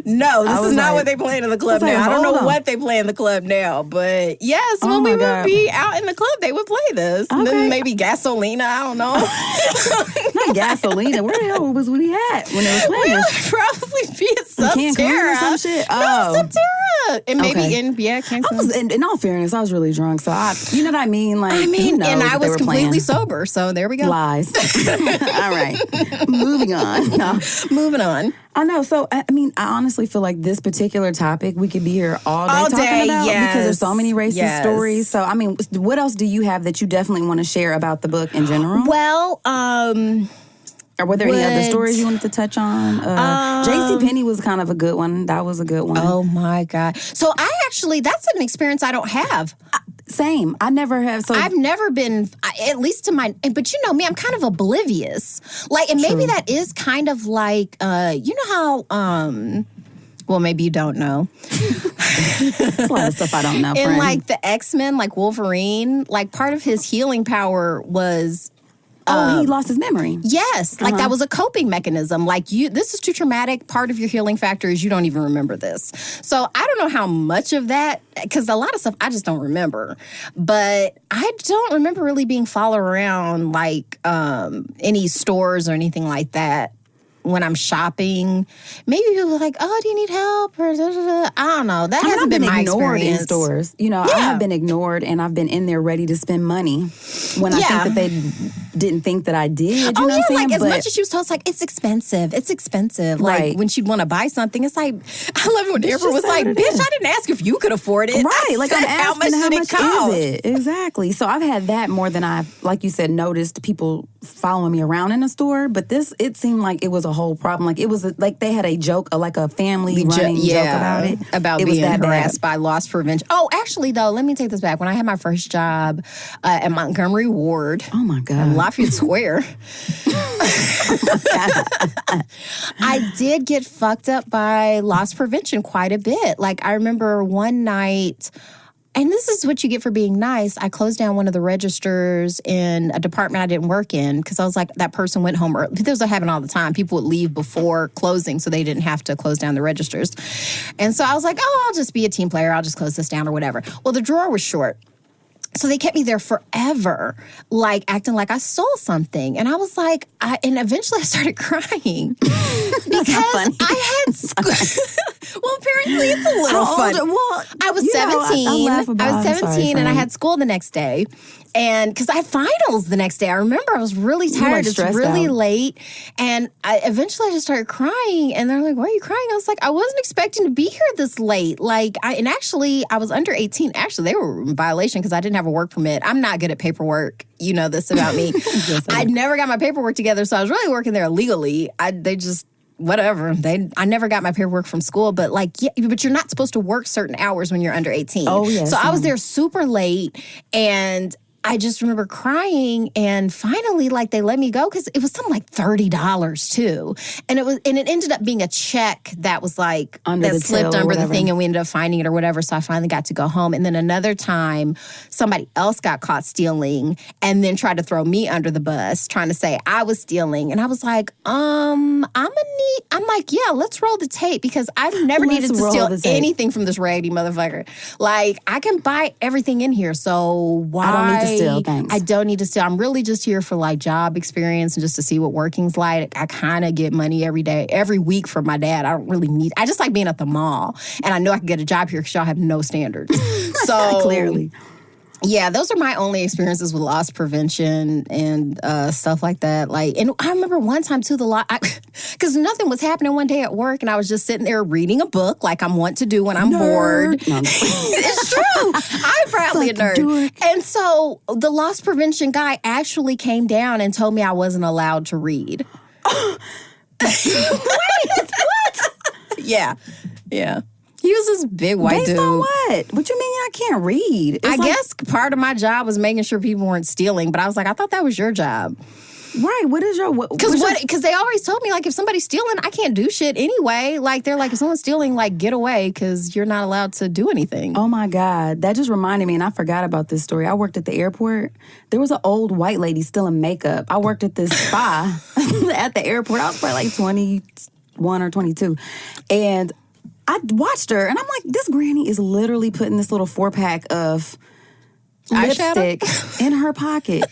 No, this is not like, what they play in the club now. I don't know what they play in the club now, but yes, when we would be out in the club, they would play this. Okay. And then maybe Gasolina, I don't know. Not Gasolina. Where the hell was we at when they were playing? We would probably be at Subterra. Or some shit. No, Subterra. And maybe in Cancun. In all fairness, I was really drunk, so you know what I mean? Like, and I was completely sober, so there we go. Lies. All right. Moving on. No. Moving on. I know. So, I mean, I honestly feel like this particular topic, we could be here all day talking about because there's so many racist stories. So, I mean, what else do you have that you definitely want to share about the book in general? Well, or were there any other stories you wanted to touch on? JCPenney was kind of a good one. That was a good one. Oh, my God. So, that's an experience I don't have. Same. I never have. So I've never been, at least to my, but you know me, I'm kind of oblivious. Like, and maybe that is kind of like, you know how, well, maybe you don't know. There's a lot of stuff I don't know. In like the X-Men, like Wolverine, like part of his healing power was... he lost his memory. Yes. Like that was a coping mechanism. Like this is too traumatic. Part of your healing factor is you don't even remember this. So I don't know how much of that, because a lot of stuff I just don't remember. But I don't remember really being followed around like any stores or anything like that. When I'm shopping, maybe people are like, "Oh, do you need help?" Or I don't know. That hasn't been my experience. In stores, you know, I have been ignored, and I've been in there ready to spend money when I think that they didn't think that I did. You know what I'm saying? Like as much as she was told, it's like it's expensive. It's expensive. Like when she'd want to buy something, it's like I love it when Amber was like, "Bitch, I didn't ask if you could afford it." Right? Like I'm asking how much cost? Is it exactly? So I've had that more than I've, like you said, noticed people following me around in the store. But it seemed like it was a whole problem. Like it was like they had a joke, like a family running joke about it. About being harassed by loss prevention. Oh, actually, though, let me take this back. When I had my first job at Montgomery Ward. Oh, my God. In Lafayette Square. I did get fucked up by loss prevention quite a bit. Like, I remember one night... And this is what you get for being nice. I closed down one of the registers in a department I didn't work in because I was like, that person went home early. This would happen all the time. People would leave before closing so they didn't have to close down the registers. And so I was like, I'll just be a team player. I'll just close this down or whatever. Well, the drawer was short. So they kept me there forever, like acting like I stole something. And I was like, and eventually I started crying because I had school. Well, apparently it's a little funny. Well, I was 17. I was 17 and I had school the next day. And because I had finals the next day. I remember I was really tired. It's really late. And eventually I just started crying. And they're like, why are you crying? I was like, I wasn't expecting to be here this late. And actually, I was under 18. Actually, they were in violation because I didn't have a work permit. I'm not good at paperwork. You know this about me. I never got my paperwork together. So I was really working there illegally. Whatever. I never got my paperwork from school, but but you're not supposed to work certain hours when you're under 18. Oh, yes. So I was there super late, and I just remember crying, and finally, they let me go because it was something like $30 too, and it ended up being a check that was slipped under the thing, and we ended up finding it or whatever. So I finally got to go home, and then another time, somebody else got caught stealing, and then tried to throw me under the bus, trying to say I was stealing, and I was like, let's roll the tape because I've never needed to steal anything from this raggedy motherfucker. Like I can buy everything in here, so why? I don't need to steal, thanks. I don't need to steal. I'm really just here for job experience and just to see what working's like. I kind of get money every week from my dad. I don't really need. I just like being at the mall, and I know I can get a job here because y'all have no standards. So clearly. Yeah, those are my only experiences with loss prevention and stuff like that. And I remember one time too, because nothing was happening one day at work, and I was just sitting there reading a book like I'm wont to do when I'm bored. No. It's true. I'm proudly a nerd. And so the loss prevention guy actually came down and told me I wasn't allowed to read. Wait, what? Yeah. He was this big white dude. Based on what? What you mean you're not I can't read. I guess part of my job was making sure people weren't stealing, but I was like, I thought that was your job. Right, what is your... Because they always told me, like, if somebody's stealing, I can't do shit anyway. Like, they're like, if someone's stealing, like, get away because you're not allowed to do anything. Oh, my God. That just reminded me, and I forgot about this story. I worked at the airport. There was an old white lady stealing makeup. I worked at this spa at the airport. I was probably like 21 or 22. And I watched her, and I'm like, this granny is literally putting this little 4-pack of lipstick in her pocket.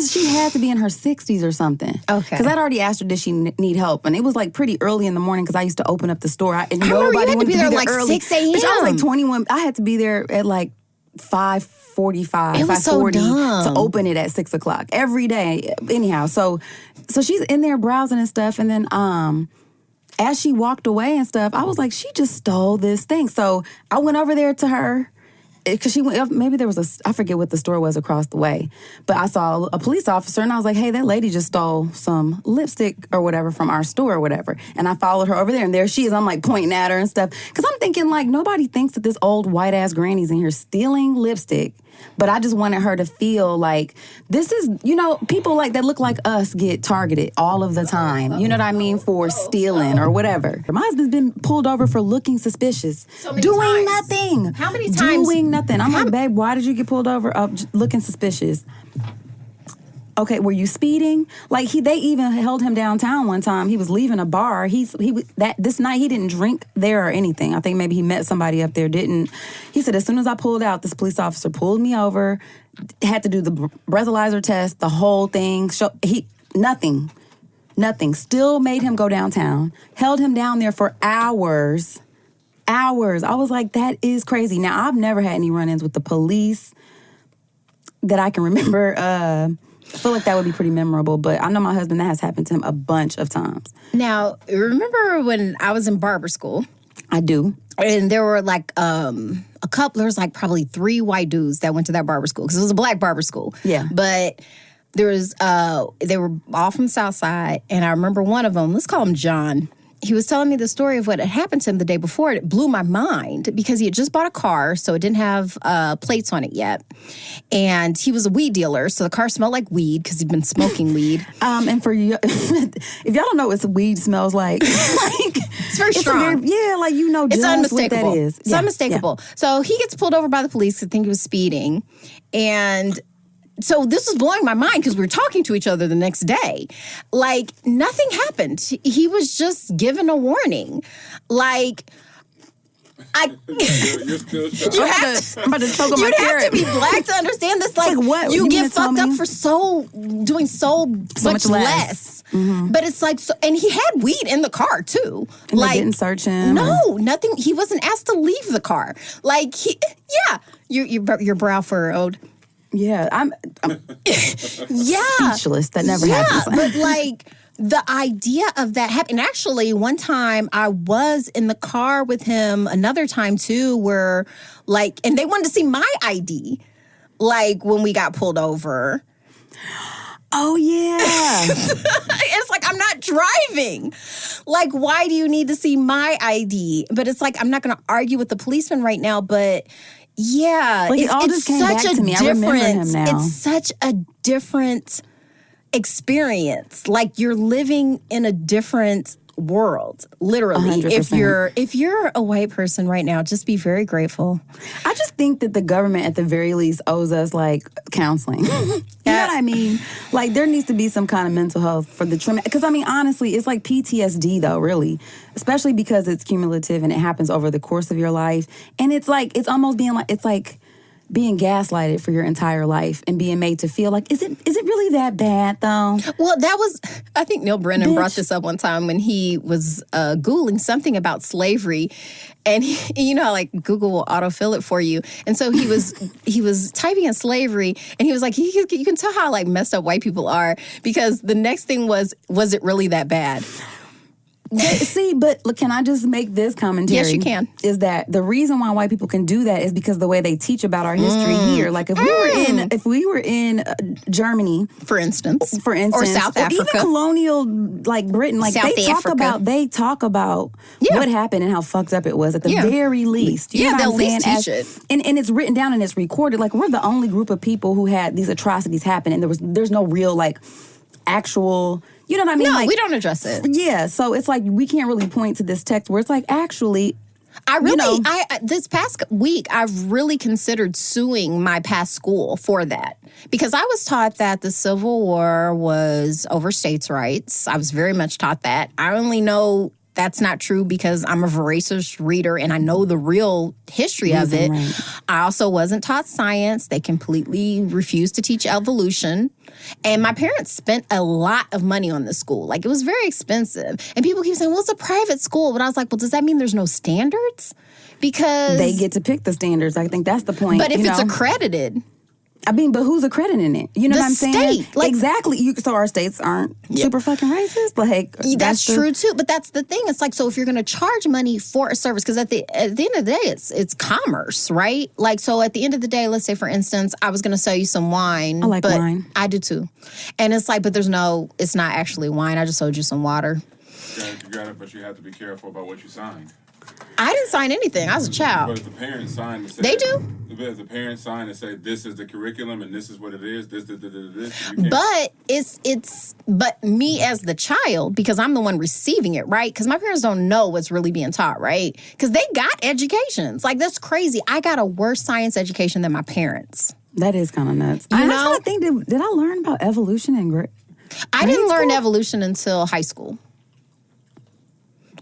She had to be in her 60s or something. Okay. Because I'd already asked her, did she need help? And it was like pretty early in the morning because I used to open up the store. And nobody wanted to be there like early. 6 a.m. Bitch, I was like 21. I had to be there at like 5:45, 5:40 to open it at 6 o'clock every day. Anyhow, so she's in there browsing and stuff. And then as she walked away and stuff, I was like, she just stole this thing. So I went over there to her. Because she went, maybe there was I forget what the store was across the way, but I saw a police officer and I was like, hey, that lady just stole some lipstick or whatever from our store or whatever. And I followed her over there and there she is. I'm like pointing at her and stuff. Because I'm thinking like nobody thinks that this old white ass granny's in here stealing lipstick. But I just wanted her to feel like this is, people like that look like us get targeted all of the time. You know what I mean? For stealing or whatever. My husband's been pulled over for looking suspicious. Doing nothing. How many times? Doing nothing. I'm like, babe, why did you get pulled over? Looking suspicious. Okay, were you speeding? Like they even held him downtown one time. He was leaving a bar. This night he didn't drink there or anything. I think maybe he met somebody up there. Didn't. He said as soon as I pulled out, this police officer pulled me over. Had to do the breathalyzer test, the whole thing. Nothing. Still made him go downtown. Held him down there for hours. I was like, that is crazy. Now I've never had any run-ins with the police that I can remember. I feel like that would be pretty memorable, but I know my husband, that has happened to him a bunch of times. Now, remember when I was in barber school? I do. And there were like a couple, there was like probably 3 white dudes that went to that barber school because it was a black barber school. Yeah. But there was, they were all from the South Side, and I remember one of them, let's call him John. He was telling me the story of what had happened to him the day before. It blew my mind because he had just bought a car, so it didn't have plates on it yet. And he was a weed dealer, so the car smelled like weed because he'd been smoking weed. And for you, if y'all don't know what weed smells like, it's very strong. It's it's unmistakable. What that is. It's unmistakable. Yeah. So he gets pulled over by the police. I think he was speeding, and so this was blowing my mind because we were talking to each other the next day. Like, nothing happened. He was just given a warning. Like, You're still shocked. I'm about to choke on my You'd carrot. have to be black to understand this. Like what? You You get mean to tell fucked up me? for doing so much less. Mm-hmm. But it's like, and he had weed in the car too. And like, they didn't search him? No, nothing. He wasn't asked to leave the car. Like, your brow furrowed. Yeah, I'm speechless. That never happens. But like the idea of that happened. Actually, one time I was in the car with him. Another time too, where like, and they wanted to see my ID. Like when we got pulled over. Oh yeah. It's like, I'm not driving. Like, why do you need to see my ID? But it's like, I'm not going to argue with the policeman right now, but. Yeah, like it all just came back to me. I remember him now. It's such a different experience. Like you're living in a different world, literally. 100%. If you're a white person right now, just be very grateful. I just think that the government, at the very least, owes us like counseling. You know what I mean? Like there needs to be some kind of mental health for the trauma. Because I mean, honestly, it's like PTSD though, really. Especially because it's cumulative and it happens over the course of your life. And it's like, it's almost being like, it's like being gaslighted for your entire life and being made to feel like, is it really that bad though? Well, that was, I think Neil Brennan brought this up one time when he was Googling something about slavery. And like Google will autofill it for you. And so he was typing in slavery, and he was like, you can tell how like messed up white people are because the next thing was it really that bad? See, but look, can I just make this commentary? Yes, you can. Is that the reason why white people can do that is because the way they teach about our history here. Like if we were in Germany, for instance, or South Africa, even colonial like Britain, like they talk about what happened and how fucked up it was at the very least. You know they'll what I'm saying? teach it, and it's written down and it's recorded. Like we're the only group of people who had these atrocities happen, and there's no real like actual. You know what I mean? No, like, we don't address it. Yeah, so it's like we can't really point to this text where it's like, actually, this past week, I've really considered suing my past school for that. Because I was taught that the Civil War was over states' rights. I was very much taught that. I only know that's not true because I'm a voracious reader and I know the real history of it. Right. I also wasn't taught science. They completely refused to teach evolution. And my parents spent a lot of money on this school. Like, it was very expensive. And people keep saying, well, it's a private school. But I was like, well, does that mean there's no standards? Because they get to pick the standards. I think that's the point. But if it's accredited... I mean, but who's accrediting it? You know what I'm saying? Like, exactly. So our states aren't super fucking racist? Like, that's true, too. But that's the thing. It's like, so if you're going to charge money for a service, because at the end of the day, it's commerce, right? Like, so at the end of the day, let's say, for instance, I was going to sell you some wine. I like wine. I do, too. And it's like, but it's not actually wine. I just sold you some water. You got it, but you have to be careful about what you signed. I didn't sign anything. I was a child. But if the parents sign and say... They do? If the parents sign and say, this is the curriculum and this is what it is, this. But me as the child, because I'm the one receiving it, right? Because my parents don't know what's really being taught, right? Because they got educations. Like, that's crazy. I got a worse science education than my parents. That is kind of nuts. I'm trying to think, did I learn about evolution in grade school? I didn't learn evolution until high school.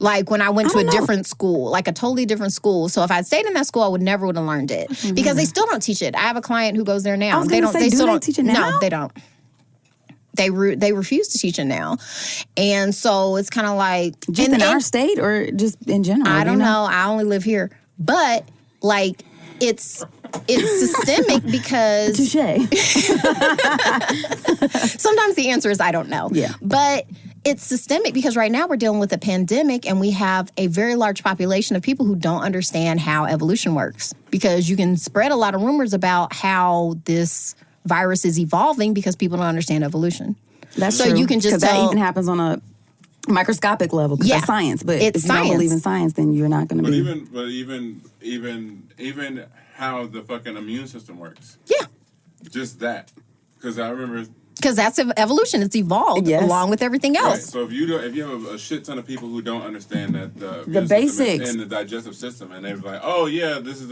Like when I went to a different school, like a totally different school. So if I'd stayed in that school, I would never have learned it because they still don't teach it. I have a client who goes there now. They don't teach it now? No, they don't. They refuse to teach it now, and so it's kind of like just in our state or just in general. I don't know. I only live here, but like it's systemic because touche. Sometimes the answer is I don't know. Yeah, but. It's systemic because right now we're dealing with a pandemic and we have a very large population of people who don't understand how evolution works. Because you can spread a lot of rumors about how this virus is evolving because people don't understand evolution. That's so true. You can just tell. That even happens on a microscopic level because it's science. But if you don't believe in science, then you're not going to be. But even how the fucking immune system works. Yeah. Just that. Because I remember... Because that's evolution. It's evolved along with everything else. Right. So if you have a shit ton of people who don't understand that the basics and the digestive system, and they're like, oh yeah, this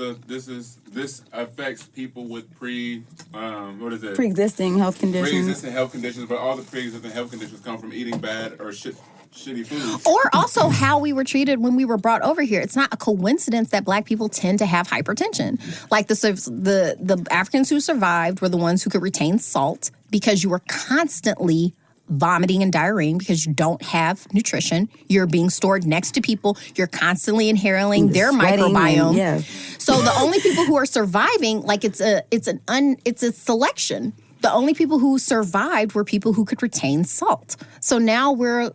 affects people with pre-existing health conditions. Pre-existing health conditions, but all the pre-existing health conditions come from eating bad or shitty food. Or also how we were treated when we were brought over here. It's not a coincidence that black people tend to have hypertension. Like the Africans who survived were the ones who could retain salt because you were constantly vomiting and diarrheaing because you don't have nutrition. You're being stored next to people. You're constantly inhaling their microbiome. So the only people who are surviving, like it's a selection. The only people who survived were people who could retain salt. So now we're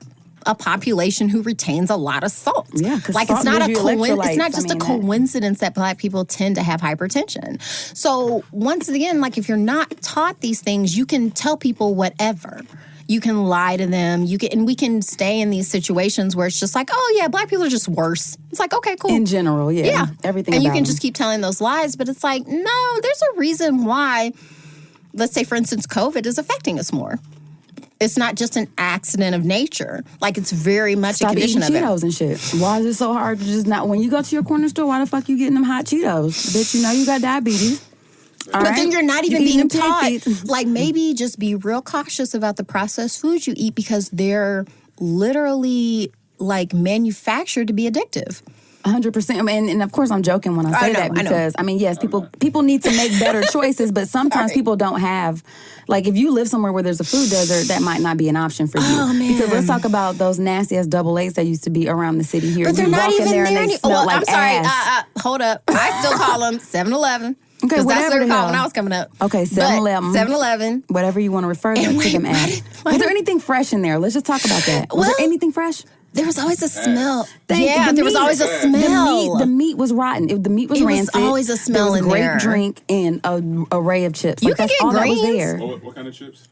a population who retains a lot of salt. Yeah, like it's not a coincidence that black people tend to have hypertension. So once again, like if you're not taught these things, you can tell people whatever. You can lie to them. And we can stay in these situations where it's just like, oh yeah, black people are just worse. It's like, okay, cool. In general, yeah. Everything. And about you can them. just keep telling those lies, but it's like, no, there's a reason why. Let's say, for instance, COVID is affecting us more. It's not just an accident of nature. Like, it's very much a condition of it. Cheetos and shit. Why is it so hard to just not... When you go to your corner store, why the fuck you getting them hot Cheetos? Bitch, you know you got diabetes. Then you're not even being taught. Like, maybe just be real cautious about the processed foods you eat because they're literally, like, manufactured to be addictive. 100%. I mean, and of course, I'm joking when I say that because, I mean, yes, people need to make better choices, but sometimes people don't have, like, if you live somewhere where there's a food desert, that might not be an option for you. Oh, man. Because let's talk about those nasty-ass double A's that used to be around the city here. But they're not even there and they smell like I'm sorry. ass. Hold up. I still call them 7-Eleven. Okay, because that's what whatever they called when I was coming up. Okay, 7-Eleven. 7-Eleven. Whatever you want to refer to them as. Was there anything fresh in there? Let's just talk about that. Was there anything fresh? There was always a smell. Yeah, there was always a smell. The meat was rotten. The meat was rancid. There was always a smell in there. There was grape drink and an array of chips. You can get all greens. That was there. What kind of chips?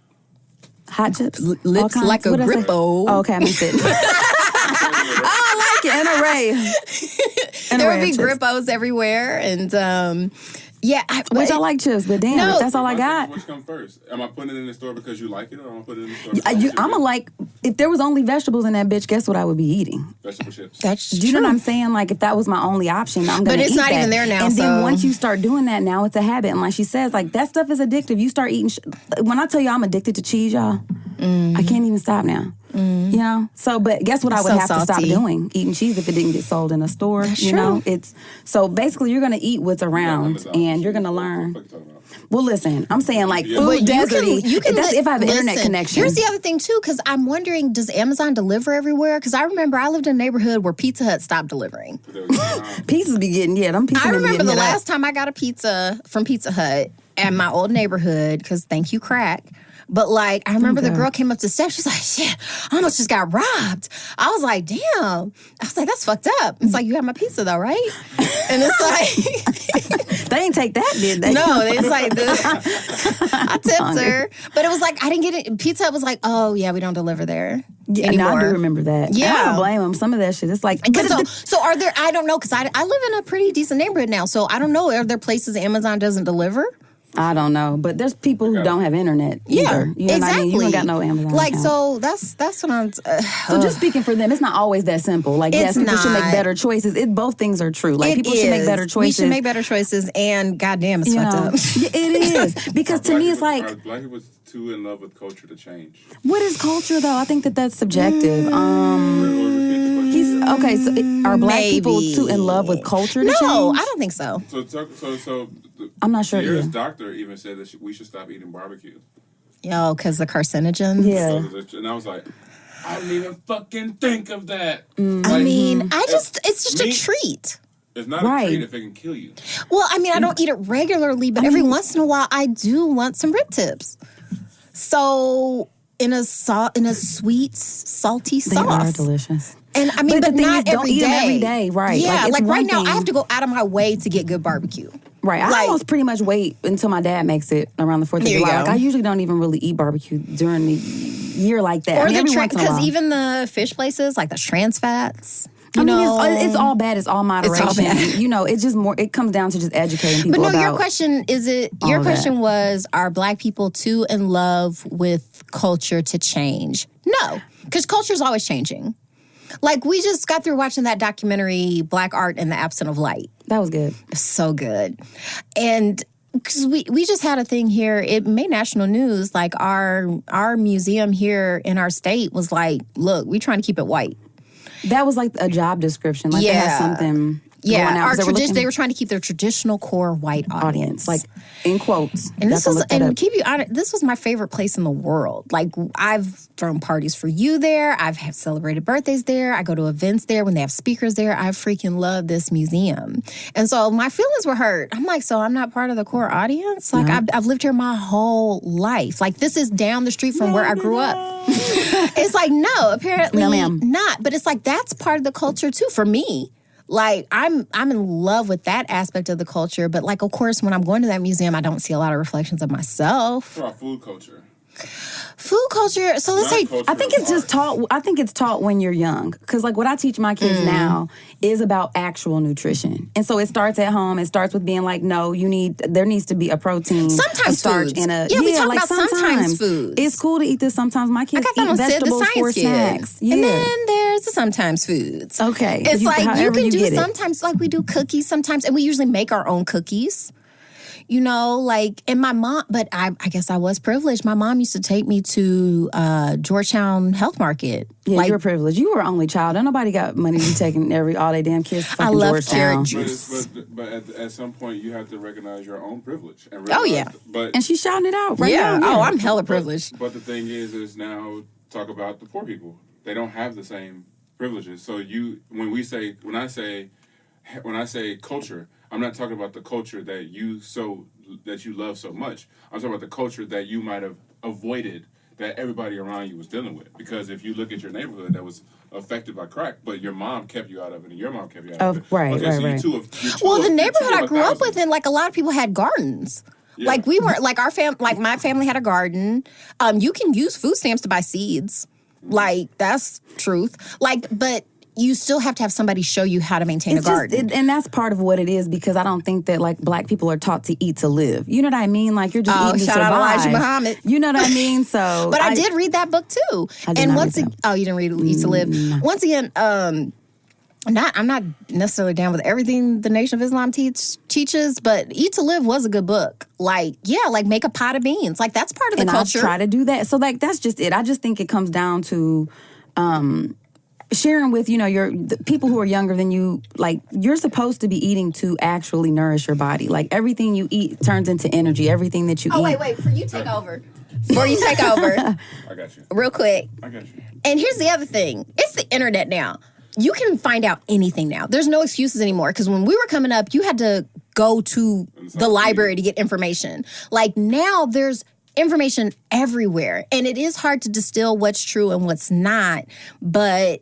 Hot chips. Lips like a Grippo. Oh, okay, I missed it. I like it. An array. There would be Grippos everywhere. And which I like chips, but damn, No. that's all I got. Which come first? Am I putting it in the store because you like it, or am I putting it in the store? I'm like, if there was only vegetables in that bitch, guess what I would be eating? Vegetable chips. That's Do you know what I'm saying? Like, if that was my only option, I'm gonna. But it's eat not that. even there now. And so. then once you start doing that, now it's a habit. And like she says, like that stuff is addictive. You start eating. When I tell you I'm addicted to cheese, y'all, I can't even stop now. You know. So, but guess what? I would So have to stop salty. doing eating cheese if it didn't get sold in a store. That's you true. know, it's so basically you're gonna eat what's around, and you're gonna learn. What the fuck you talking about? Well, listen, I'm saying like Yeah. food But deserty. That's if I have an internet listen, connection. Here's the other thing too, because I'm wondering, does Amazon deliver everywhere? Because I remember I lived in a neighborhood where Pizza Hut stopped delivering. Pizzas be getting them pizzas. I be remember getting the hit up. last time I got a pizza from Pizza Hut at my old neighborhood, because thank you, crack. But like, I remember the girl came up the steps. She's like, shit, I almost just got robbed. I was like, damn. I was like, that's fucked up. It's like, you have my pizza though, right? And it's like, They ain't take that, did they? no, it's like, I tipped her. But it was like, I didn't get it. Pizza Hut was like, oh yeah, we don't deliver there Yeah, anymore. and I do remember that. Yeah. And I don't blame them. Some of that shit, it's like. But So are there, I don't know, because I live in a pretty decent neighborhood now. So I don't know, are there places Amazon doesn't deliver? I don't know, but there's people who don't have internet either. You know exactly. what I mean? You don't got no Amazon Like, account. so that's what I'm... So just speaking for them, it's not always that simple. Like, yes, It's people should make not. better choices. Both things are true. Like, people should make better choices. We should make better choices, and goddamn, it's You fucked know, up. Yeah, it is. Because to me, it's like, Are black people too in love with culture to change? what is culture, though? I think that's subjective. Okay, so are black people Maybe. too in love with culture to No, change? I don't think so. So I'm not sure Sierra's either. doctor even said that we should stop eating barbecue. Yo, because the carcinogens. Yeah. And I was like, I didn't even fucking think of that. I mean, it's just a me- treat. It's not Right. a treat if it can kill you. Well, I mean, I don't eat it regularly, but every once in a while, I do want some rib tips. So in a sweet, salty They sauce. are delicious. And I mean, But but the thing not is, don't eat them every day, right. Yeah, Like, it's like right one now, I thing- have to go out of my way to get good barbecue. Right. I Like- almost pretty much wait until my dad makes it around the 4th of There you July. go. Like, I usually don't even really eat barbecue during the year like that. Or I mean, the every once in a because while. even the fish places, like the trans fats. I mean, know, it's all bad. It's all moderation. It's all bad. You know, it's just more. It comes down to just educating people. But no, your about question is it? Your all question that. was: are Black people too in love with culture to change? No, because culture is always changing. Like we just got through watching that documentary, Black Art in the Absence of Light. That was good. So good, and. Because we just had a thing here, it made national news. Like our museum here in our state was like, look, we trying to keep it white. That was like a job description. Like they had something. Yeah, going out, 'cause they were trying to keep their traditional core white audience. like in quotes. And this Y'all was, can look that and up. keep you honest, this was my favorite place in the world. Like I've thrown parties for you there. I've had celebrated birthdays there. I go to events there when they have speakers there. I freaking love this museum. And so my feelings were hurt. I'm like, so I'm not part of the core audience? Like I've lived here my whole life. Like this is down the street from where I grew up. It's like, no, apparently No, ma'am. not. But it's like, that's part of the culture too for me. Like, I'm in love with that aspect of the culture. But, like, of course, when I'm going to that museum, I don't see a lot of reflections of myself. What about food culture? Food culture. So let's say, I think it's just taught. I think it's taught when you're young. Because like what I teach my kids now is about actual nutrition, and so it starts at home. It starts with being like, no, there needs to be a protein, Sometimes a starch, foods. and a Yeah, we talk like about sometimes foods. It's cool to eat this sometimes. My I kids got that eat on Sid the vegetables for Science Kid. snacks. Yeah. And then there's the sometimes foods. Okay. It's like you however can do get it. sometimes, like we do cookies sometimes, and we usually make our own cookies. You know, like, and my mom, but I guess I was privileged. My mom used to take me to Georgetown Health Market. Yeah, like, you were privileged. You were only child. And nobody got money to be taking all they damn kids to I fucking love Georgetown. carrot juice. But at some point, you have to recognize your own privilege. And Oh, realize, yeah. But, And she's shouting it out right yeah. now. Oh, I'm hella privileged. But the thing is now talk about the poor people. They don't have the same privileges. So when I say culture, I'm not talking about the culture that you love so much. I'm talking about the culture that you might have avoided that everybody around you was dealing with. Because if you look at your neighborhood that was affected by crack, but your mom kept you out of it, and your mom kept you out of it. Right, okay, right, so right. The neighborhood I grew up with, and like a lot of people had gardens. Yeah. Like we were, like my family had a garden. You can use food stamps to buy seeds. Like that's truth. Like, but you still have to have somebody show you how to maintain a garden. And that's part of what it is, because I don't think that, like, black people are taught to eat to live. You know what I mean? Like, you're just eating to survive. Shout out Elijah Muhammad. You know what I mean? So, but I did read that book, too. I did not read that. Oh, you didn't read Eat to Live? No. Once again, I'm not necessarily down with everything the Nation of Islam teaches, but Eat to Live was a good book. Like, yeah, like make a pot of beans. Like, that's part of the culture. And I try to do that. So, like, that's just it. I just think it comes down to sharing with, the people who are younger than you. Like, you're supposed to be eating to actually nourish your body. Like, everything you eat turns into energy. Everything that you eat. Oh, wait. Before you take over. I got you. Real quick. I got you. And here's the other thing. It's the internet now. You can find out anything now. There's no excuses anymore. Because when we were coming up, you had to go to the library to get information. Like, now there's information everywhere. And it is hard to distill what's true and what's not. But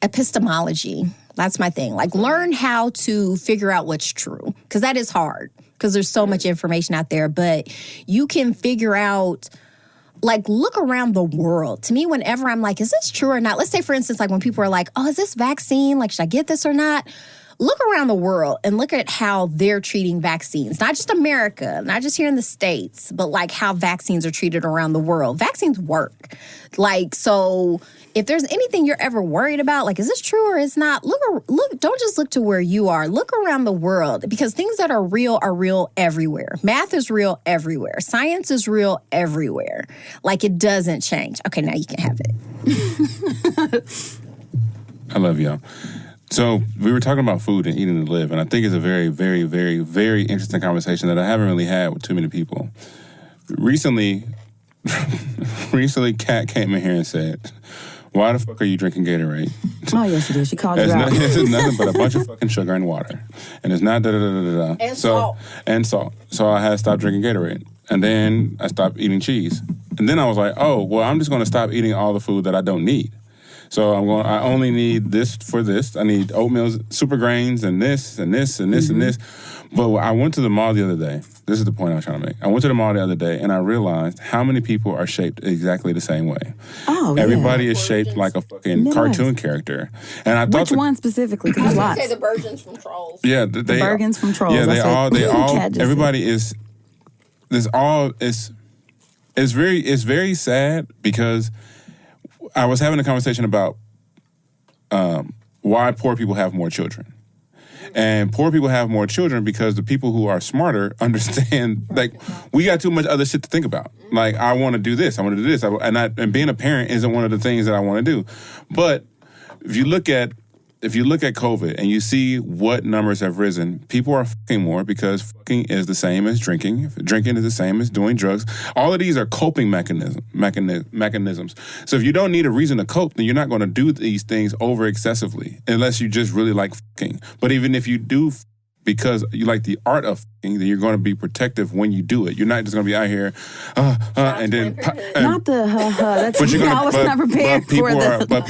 epistemology, that's my thing. Like, learn how to figure out what's true. Because that is hard. Because there's so much information out there. But you can figure out... Like, look around the world. To me, whenever I'm like, is this true or not? Let's say, for instance, like when people are like, oh, is this vaccine? Like, should I get this or not? Look around the world and look at how they're treating vaccines. Not just America, not just here in the States, but like how vaccines are treated around the world. Vaccines work. Like, so if there's anything you're ever worried about, like, is this true or is not? Look, don't just look to where you are. Look around the world, because things that are real everywhere. Math is real everywhere. Science is real everywhere. Like, it doesn't change. Okay, now you can have it. I love y'all. So we were talking about food and eating to live, and I think it's a very, very, very, very interesting conversation that I haven't really had with too many people. Recently, Kat came in here and said, why the fuck are you drinking Gatorade? Oh, yes, she did. She called you out. It's nothing but a bunch of fucking sugar and water. And it's not da-da-da-da-da. And salt. And salt. So I had to stop drinking Gatorade. And then I stopped eating cheese. And then I was like, oh, well, I'm just going to stop eating all the food that I don't need. So I only need this for this. I need oatmeal, super grains, and this, and this, and this, and this. But I went to the mall the other day. This is the point I was trying to make. I went to the mall the other day, and I realized how many people are shaped exactly the same way. Oh, Everybody is shaped like a fucking cartoon character. And I thought which one specifically? Because there's lots. I was going to say the Bergens from Trolls. Yeah, the Bergens from Trolls. Yeah, they all. Everybody is. There's all. It's very sad, because I was having a conversation about why poor people have more children. And poor people have more children because the people who are smarter understand, like, we got too much other shit to think about. Like, I want to do this, I want to do this. And being a parent isn't one of the things that I want to do. But if you look at COVID and you see what numbers have risen, people are fucking more because fucking is the same as drinking. Drinking is the same as doing drugs. All of these are coping mechanisms. So if you don't need a reason to cope, then you're not going to do these things over excessively unless you just really like fucking. But even if you do because you like the art of fucking, then you're going to be protective when you do it. You're not just going to be out here and then... Not the that's I was not prepared for that. But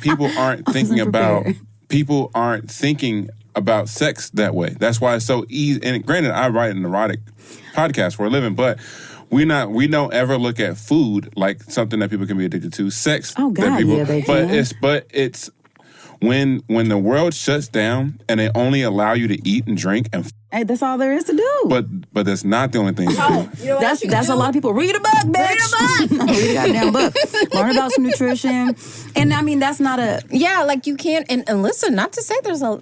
people aren't thinking about... People aren't thinking about sex that way. That's why it's so easy. And granted, I write an erotic podcast for a living, but we don't ever look at food like something that people can be addicted to. Sex. Oh God, yeah, they can. But it's when the world shuts down and they only allow you to eat and drink and. Hey, that's all there is to do. But that's not the only thing. That's a lot of people. Read a book, bitch. Read a goddamn book. Learn about some nutrition. And I mean, that's not a... Yeah, like you can't... And listen, not to say there's a,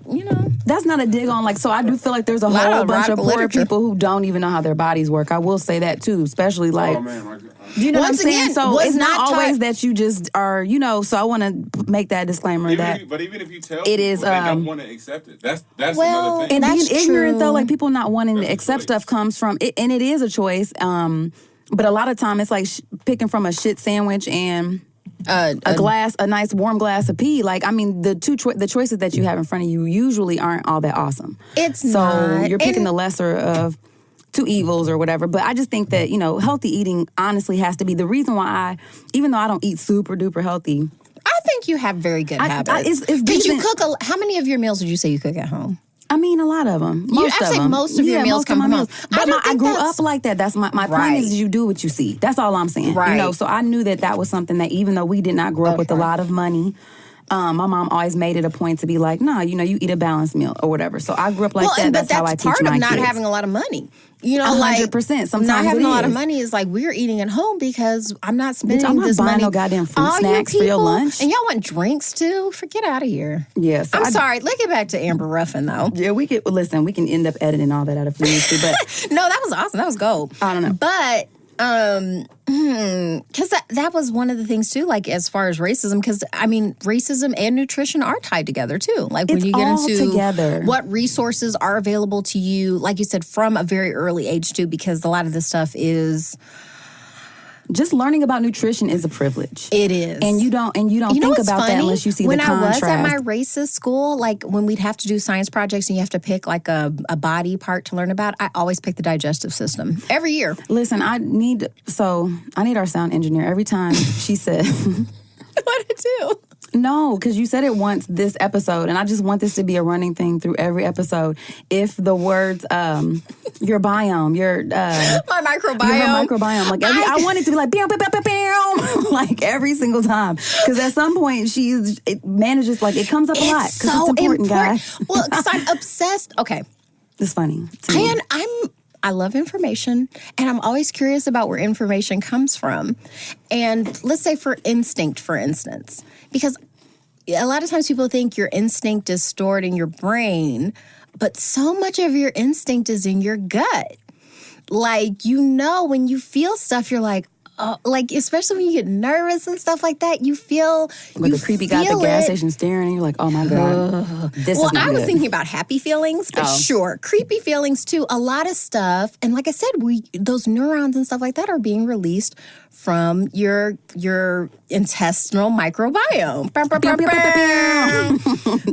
That's not a dig on, like, so I do feel like there's a whole bunch of poor people who don't even know how their bodies work. I will say that too, especially like... Oh, man, you know what I'm saying? So it's not always that you just are, so I want to make that disclaimer but even if you tell it is, they don't want to accept it. That's another thing. And being ignorant, though, like people not wanting to accept stuff comes from, and it is a choice. But a lot of time it's like picking from a shit sandwich and a nice warm glass of pee. Like, I mean, the choices that you have in front of you usually aren't all that awesome. It's not. So you're picking the lesser of two evils or whatever. But I just think that, healthy eating honestly has to be the reason why even though I don't eat super duper healthy. I think you have very good habits. Did you cook? How many of your meals would you say you cook at home? I mean, a lot of them. Most of them. Most of your meals come from home. But I grew up like that. That's my point is you do what you see. That's all I'm saying. Right. So I knew that was something that even though we did not grow up with a lot of money, my mom always made it a point to be like, nah, you eat a balanced meal or whatever. So I grew up like that. That's how I teach my kids. But that's part of not having a lot of money. 100%. Sometimes not having a lot of money is like we're eating at home because I'm not spending this money. I'm not buying no goddamn fruit snacks for your lunch. And y'all want drinks too? Forget out of here. Yes. I'm sorry. Let's get back to Amber Ruffin though. Yeah, we can end up editing all that out if we need to. But no, that was awesome. That was gold. I don't know. But because that was one of the things too, like as far as racism, because I mean racism and nutrition are tied together too. Like when you get into together. What resources are available to you, like you said, from a very early age too, because a lot of this stuff is just learning about nutrition is a privilege. It is. And you don't think about that unless you see the contrast. When I was at my racist school, like when we'd have to do science projects and you have to pick like a body part to learn about, I always pick the digestive system every year. Listen, I need our sound engineer every time she said What to do? No, because you said it once this episode, and I just want this to be a running thing through every episode. If the words, your biome, your my microbiome, like I want it to be like bam, bam, bam, bam, bam, like every single time. Because at some point it manages like it comes up a lot because it's important, guys. Well, because I'm obsessed. Okay, it's funny. And I love information, and I'm always curious about where information comes from. And let's say for instinct, for instance, because a lot of times people think your instinct is stored in your brain, but so much of your instinct is in your gut. Like, when you feel stuff, you're like, like, especially when you get nervous and stuff like that, you feel like the creepy guy at the gas station staring, and you're like, oh my God, this is not I was good. thinking about happy feelings, but sure, creepy feelings too. A lot of stuff, and like I said, those neurons and stuff like that are being released from your intestinal microbiome.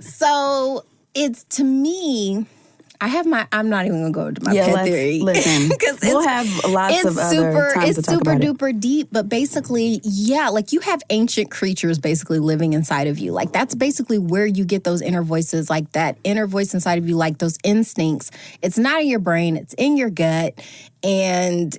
So it's, to me, I'm not even going to go into my pet theory. Listen, we'll have lots of other times to talk about it. It's super duper deep, but basically, like you have ancient creatures basically living inside of you. Like that's basically where you get those inner voices, like that inner voice inside of you, like those instincts. It's not in your brain, it's in your gut, and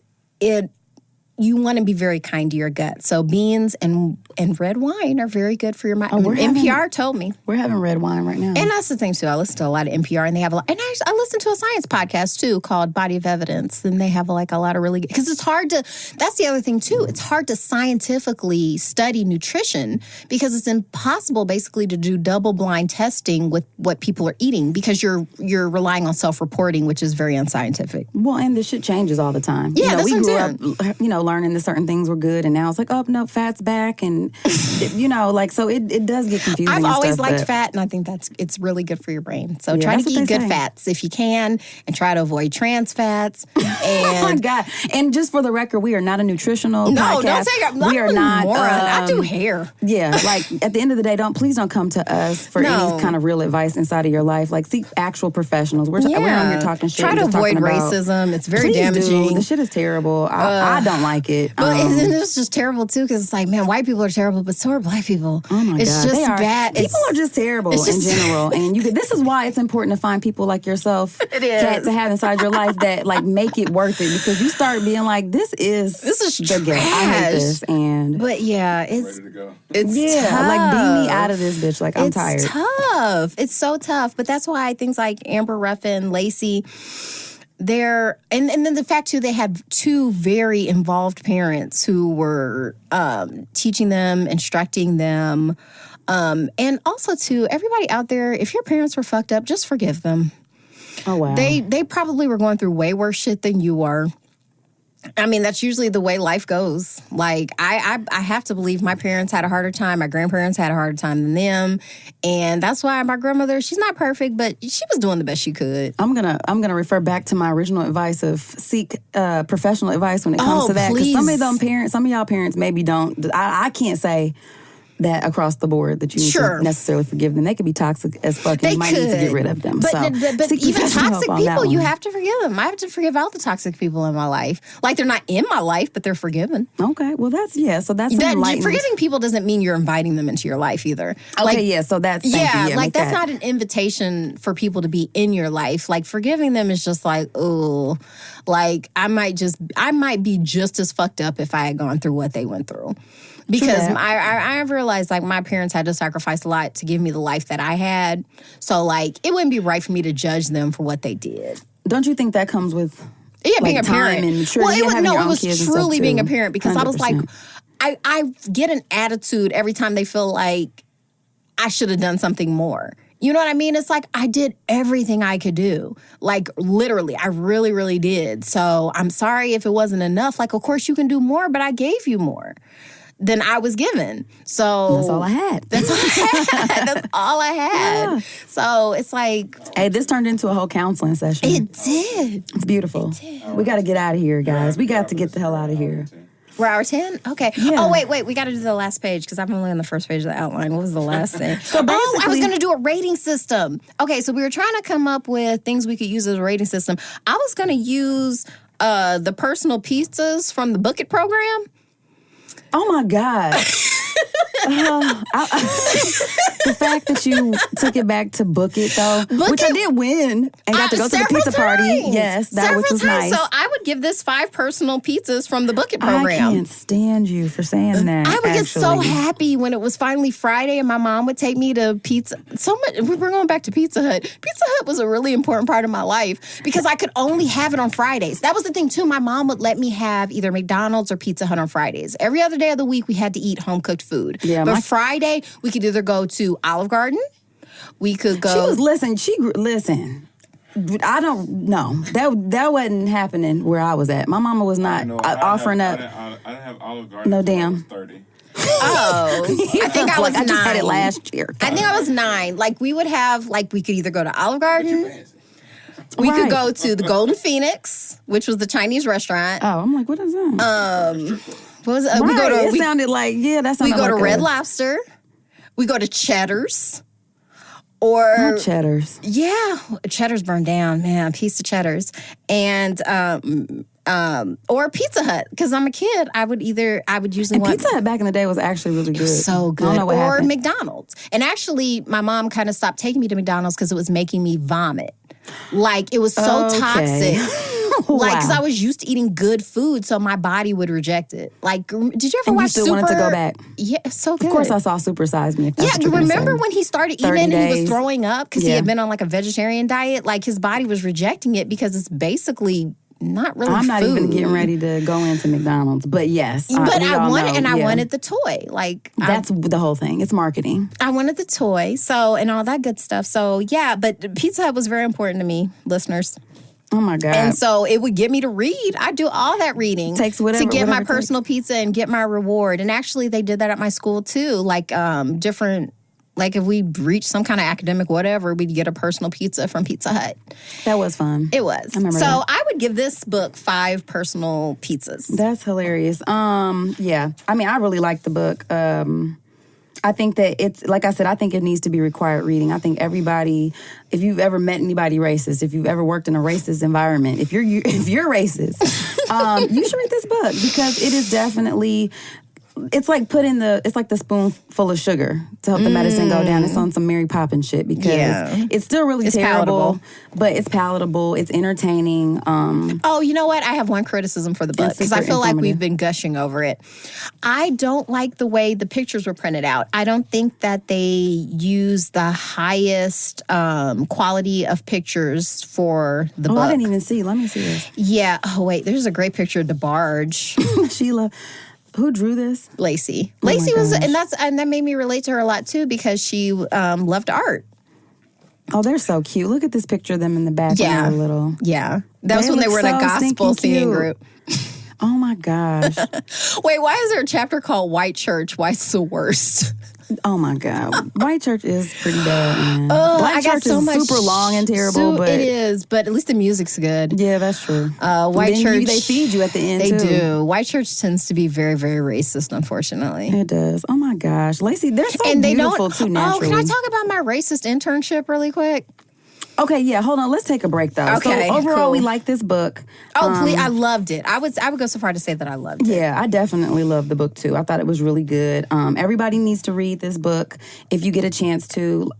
you want to be very kind to your gut. So beans and red wine are very good for your mind. NPR told me. We're having red wine right now. And that's the thing, too. I listen to a lot of NPR, and they have a lot. And I listen to a science podcast, too, called Body of Evidence. And they have like a lot of really good, because it's hard to, that's the other thing, too. It's hard to scientifically study nutrition because it's impossible, basically, to do double-blind testing with what people are eating because you're relying on self-reporting, which is very unscientific. Well, and this shit changes all the time. Yeah, we grew up, learning that certain things were good, and now it's like, oh, no, fat's back, and, so it does get confusing. I've always liked fat, and I think it's really good for your brain. So try to eat good fats if you can, and try to avoid trans fats. And oh, my God. And just for the record, we are not a nutritional podcast. No, don't take it. We are not. I do hair. Yeah, like, at the end of the day, please don't come to us for any kind of real advice inside of your life. Like, seek actual professionals. We're on here talking shit. Try to avoid racism. It's very damaging. The shit is terrible. I don't like it. But it's just terrible, too, because it's like, man, white people are terrible, but so are black people. Oh, my God. It's just bad. People are just terrible in general. And this is why it's important to find people like yourself, Kat, to have inside your life that, like, make it worth it. Because you start being like, this is trash. I hate this. But, yeah, it's ready to go. It's tough. Like, beat me out of this bitch. Like, I'm tired. It's tough. It's so tough. But that's why things like Amber Ruffin, Lacy, and then the fact, too, they had two very involved parents who were teaching them, instructing them. And also, too, everybody out there, if your parents were fucked up, just forgive them. Oh, wow. They probably were going through way worse shit than you are. I mean, that's usually the way life goes. Like, I have to believe my parents had a harder time. My grandparents had a harder time than them. And that's why my grandmother, she's not perfect, but she was doing the best she could. I'm gonna refer back to my original advice of seek professional advice when it comes to that. Because some of y'all parents maybe don't. I can't say that across the board that you need to necessarily forgive them. They could be toxic as fuck and you might need to get rid of them. But even toxic people, you one. have to forgive them. I have to forgive all the toxic people in my life. Like, they're not in my life, but they're forgiven. Okay, well, that's enlightened. Forgiving people doesn't mean you're inviting them into your life either. Okay, so that's... that's not an invitation for people to be in your life. Like, forgiving them is just like, ooh, like, I might be just as fucked up if I had gone through what they went through. Because I realized, like, my parents had to sacrifice a lot to give me the life that I had. So, like, it wouldn't be right for me to judge them for what they did. Don't you think that comes with being a parent? And maturity? It was truly being a parent because 100%. I was like, I get an attitude every time they feel like I should have done something more. You know what I mean? It's like I did everything I could do. Like, literally, I really, really did. So I'm sorry if it wasn't enough. Like, of course you can do more, but I gave you more than I was given. So that's all I had. That's all I had. Yeah. So it's like... Hey, this turned into a whole counseling session. It did. It's beautiful. It did. We got to get out of here, guys. We got to get the hell out of here. We're hour 10? Okay. Yeah. Oh, wait. We got to do the last page because I'm only on the first page of the outline. What was the last thing? So I was going to do a rating system. Okay, so we were trying to come up with things we could use as a rating system. I was going to use the personal pizzas from the Book It program. Oh, my God. The fact that you took it back to Book It, though, which I did win and got to go to the pizza party. Yes, which was nice. So I would give this 5 personal pizzas from the Book It program. I can't stand you for saying that. I would get so happy when it was finally Friday and my mom would take me to pizza. So much. We're going back to Pizza Hut. Pizza Hut was a really important part of my life because I could only have it on Fridays. That was the thing, too. My mom would let me have either McDonald's or Pizza Hut on Fridays. Every other day of the week, we had to eat home-cooked food. Yeah, but Friday, we could either go to Olive Garden. We could go... Listen. I don't know. That wasn't happening where I was at. My mama was not offering up... I didn't have Olive Garden. No, damn. I was 30. Oh, I think I was 9. I just had it last year. I think I was 9. Like, we would have, like, we could either go to Olive Garden. We could go to the Golden Phoenix, which was the Chinese restaurant. Oh, I'm like, what is that? What was it? Right. It sounded like, that sounded like... We go to Red Lobster. We go to Cheddar's. Or... Not Cheddar's. Yeah. Cheddar's burned down, man. A piece of Cheddar's. And... or Pizza Hut, because I'm a kid. I would usually want... Pizza Hut back in the day was actually really good. So good. I don't know what happened. McDonald's. And actually, my mom kind of stopped taking me to McDonald's because it was making me vomit. Like, it was so toxic. Like, because I was used to eating good food, so my body would reject it. Like, did you ever watch Super? You still wanted to go back? Yeah, so good. Of course, I saw Super Size Me. Yeah, remember when he started eating and he was throwing up because he had been on, like, a vegetarian diet? Like, his body was rejecting it because it's basically... not really I'm not food. even getting ready to go into McDonald's, but yes. But I wanted the toy. Like, that's the whole thing. It's marketing. I wanted the toy, and all that good stuff. So, yeah, but Pizza Hut was very important to me, listeners. Oh, my God. And so it would get me to read. I do all that reading to get my personal pizza and get my reward. And actually, they did that at my school, too. Like, different... Like, if we reached some kind of academic whatever, we'd get a personal pizza from Pizza Hut. That was fun. It was. I remember so that. I would give this book 5 personal pizzas. That's hilarious. Yeah. I mean, I really like the book. I think that it's, like I said, I think it needs to be required reading. I think everybody, if you've ever met anybody racist, if you've ever worked in a racist environment, if you're racist, you should read this book because it is definitely... It's like it's like the spoonful of sugar to help the medicine go down. It's on some Mary Poppins shit because it's still really terrible, palatable. But it's palatable. It's entertaining. Oh, you know what? I have one criticism for the book because I feel like we've been gushing over it. I don't like the way the pictures were printed out. I don't think that they use the highest quality of pictures for the book. I didn't even see. Let me see this. Yeah. Oh, wait. There's a great picture of DeBarge. Sheila. Who drew this? Lacey. Lacey was, and that made me relate to her a lot too because she loved art. Oh, they're so cute. Look at this picture of them in the back. Yeah, little. Yeah, that was when they were in a gospel singing group. Oh my gosh! Wait, why is there a chapter called White Church? White's the worst. Oh my God, white church is pretty bad, man. I Black got church so is much super long and terrible, but it is. But at least the music's good. Yeah, that's true. White church, they feed you at the end. They too. do. White church tends to be very, very racist, unfortunately. It does. Oh my gosh, Lacey, they're so beautiful too. Naturally. Oh, can I talk about my racist internship really quick? Okay, yeah, hold on. Let's take a break, though. Okay, so overall, cool. we like this book. Oh, please, I loved it. I would go so far to say that I loved it. Yeah, I definitely loved the book, too. I thought it was really good. Everybody needs to read this book if you get a chance to.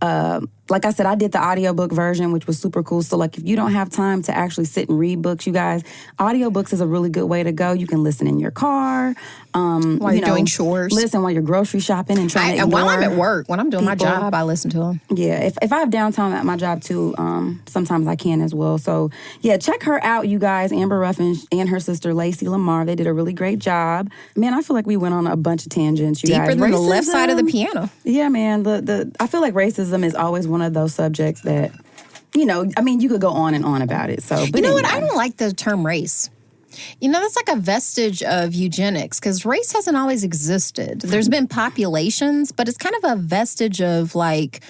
Like I said, I did the audiobook version, which was super cool. So, like, if you don't have time to actually sit and read books, you guys, audiobooks is a really good way to go. You can listen in your car. While you're doing chores. Listen while you're grocery shopping and trying to ignore while I'm at work, when I'm doing my people. job, I listen to them. Yeah, if I have downtime at my job, too, sometimes I can as well. So, yeah, check her out, you guys. Amber Ruffin and her sister, Lacey Lamar. They did a really great job. Man, I feel like we went on a bunch of tangents, you guys. Deeper than the left side of the piano. Yeah, man. I feel like racism is always one of those subjects that, you could go on and on about it. So, but you know anyway. what? I don't like the term race. That's like a vestige of eugenics because race hasn't always existed. There's been populations, but it's kind of a vestige of like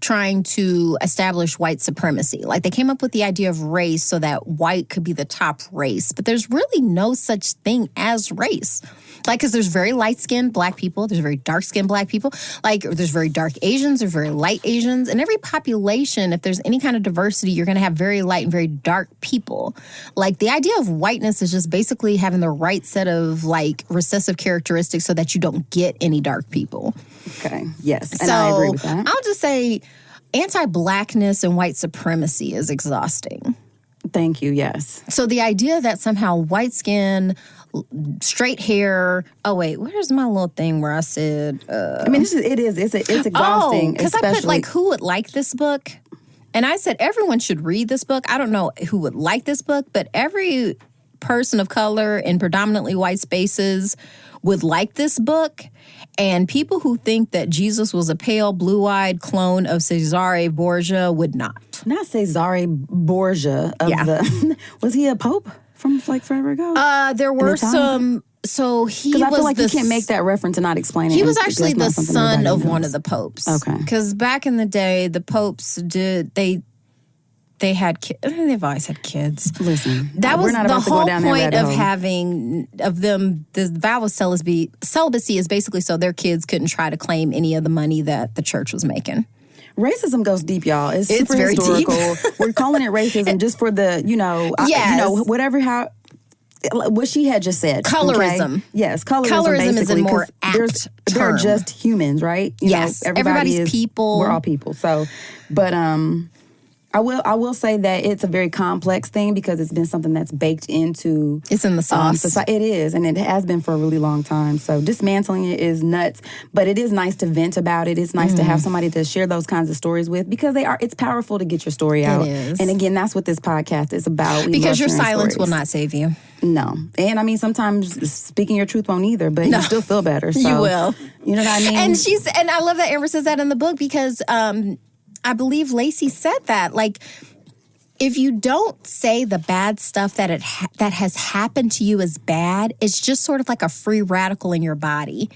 trying to establish white supremacy. Like they came up with the idea of race so that white could be the top race, but there's really no such thing as race. Like, because there's very light-skinned Black people, there's very dark-skinned Black people, like there's very dark Asians, there's very light Asians. In every population, if there's any kind of diversity, you're going to have very light and very dark people. Like, the idea of whiteness is just basically having the right set of, like, recessive characteristics so that you don't get any dark people. Okay, yes, and I agree with that. I'll just say anti-Blackness and white supremacy is exhausting. Thank you, yes. So the idea that somehow white skin, straight hair. Oh wait, where's my little thing where I said? I mean, it's exhausting. Oh, because I put like who would like this book, and I said everyone should read this book. I don't know who would like this book, but every person of color in predominantly white spaces would like this book. And people who think that Jesus was a pale, blue-eyed clone of Cesare Borgia would not. Not Cesare Borgia was he a pope from like forever ago? There were some. So he was. Because I feel like you can't make that reference and not explain it. He was actually the son of one of the popes. Okay. Because back in the day, the popes they had kids. They've always had kids. Listen, that was the whole point of them. The vow of celibacy is basically so their kids couldn't try to claim any of the money that the church was making. Racism goes deep, y'all. It's super very historical. Deep. We're calling it racism just for the, what she had just said. Colorism. Okay? Yes, colorism. Colorism is a more apt they're just humans, right? Everybody's people. We're all people. So, but I will say that it's a very complex thing because it's been something that's baked into. It's in the sauce. Society. It is, and it has been for a really long time. So dismantling it is nuts, but it is nice to vent about it. It's nice to have somebody to share those kinds of stories with because it's powerful to get your story out. It is. And again, that's what this podcast is about. Because your silence will not save you. No. And I mean, sometimes speaking your truth won't either, but you still feel better. So, you will. You know what I mean? And I love that Amber says that in the book because I believe Lacy said that. Like, if you don't say the bad stuff that has happened to you is bad, it's just sort of like a free radical in your body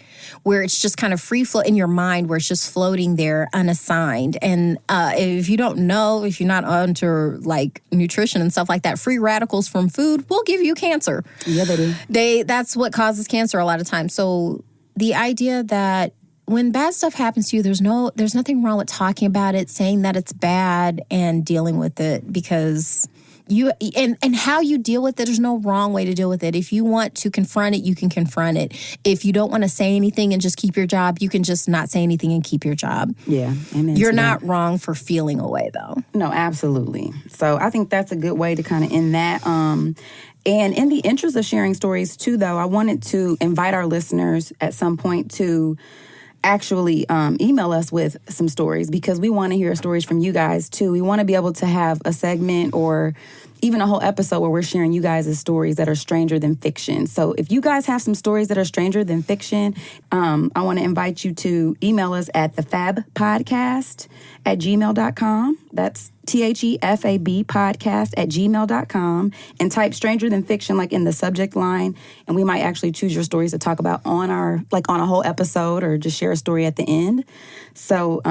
where it's just kind of free flow in your mind where it's just floating there unassigned. And if you don't know, if you're not onto like nutrition and stuff like that, free radicals from food will give you cancer. Yeah, they do. That's what causes cancer a lot of times. So the idea that when bad stuff happens to you, there's nothing wrong with talking about it, saying that it's bad, and dealing with it because and how you deal with it, there's no wrong way to deal with it. If you want to confront it, you can confront it. If you don't want to say anything and just keep your job, you can just not say anything and keep your job. Yeah, amen. You're not wrong for feeling a way, though. No, absolutely. So I think that's a good way to kind of end that. And in the interest of sharing stories, too, though, I wanted to invite our listeners at some point to actually email us with some stories because we want to hear stories from you guys too. We want to be able to have a segment or even a whole episode where we're sharing you guys' stories that are stranger than fiction. So if you guys have some stories that are stranger than fiction, I want to invite you to email us at thefabpodcast@gmail.com. That's THEFAB podcast@gmail.com, and type stranger than fiction like in the subject line, and we might actually choose your stories to talk about on our, like on a whole episode, or just share a story at the end. So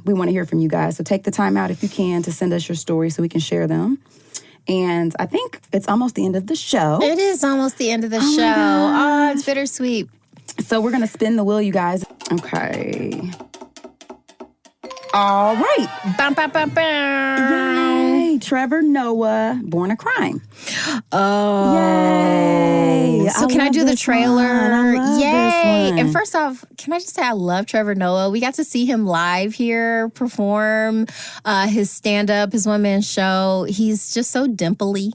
we want to hear from you guys. So take the time out if you can to send us your stories so we can share them. And I think it's almost the end of the show. It is almost the end of the show. Oh, it's bittersweet. So we're going to spin the wheel, you guys. Okay. All right. Bum, bum, bum, bum. Yay. Trevor Noah, Born a Crime. Oh. Yay. So can I do the trailer? I love Yay. this one. And first off, can I just say I love Trevor Noah. We got to see him live here perform his stand-up, his one-man show. He's just so dimply.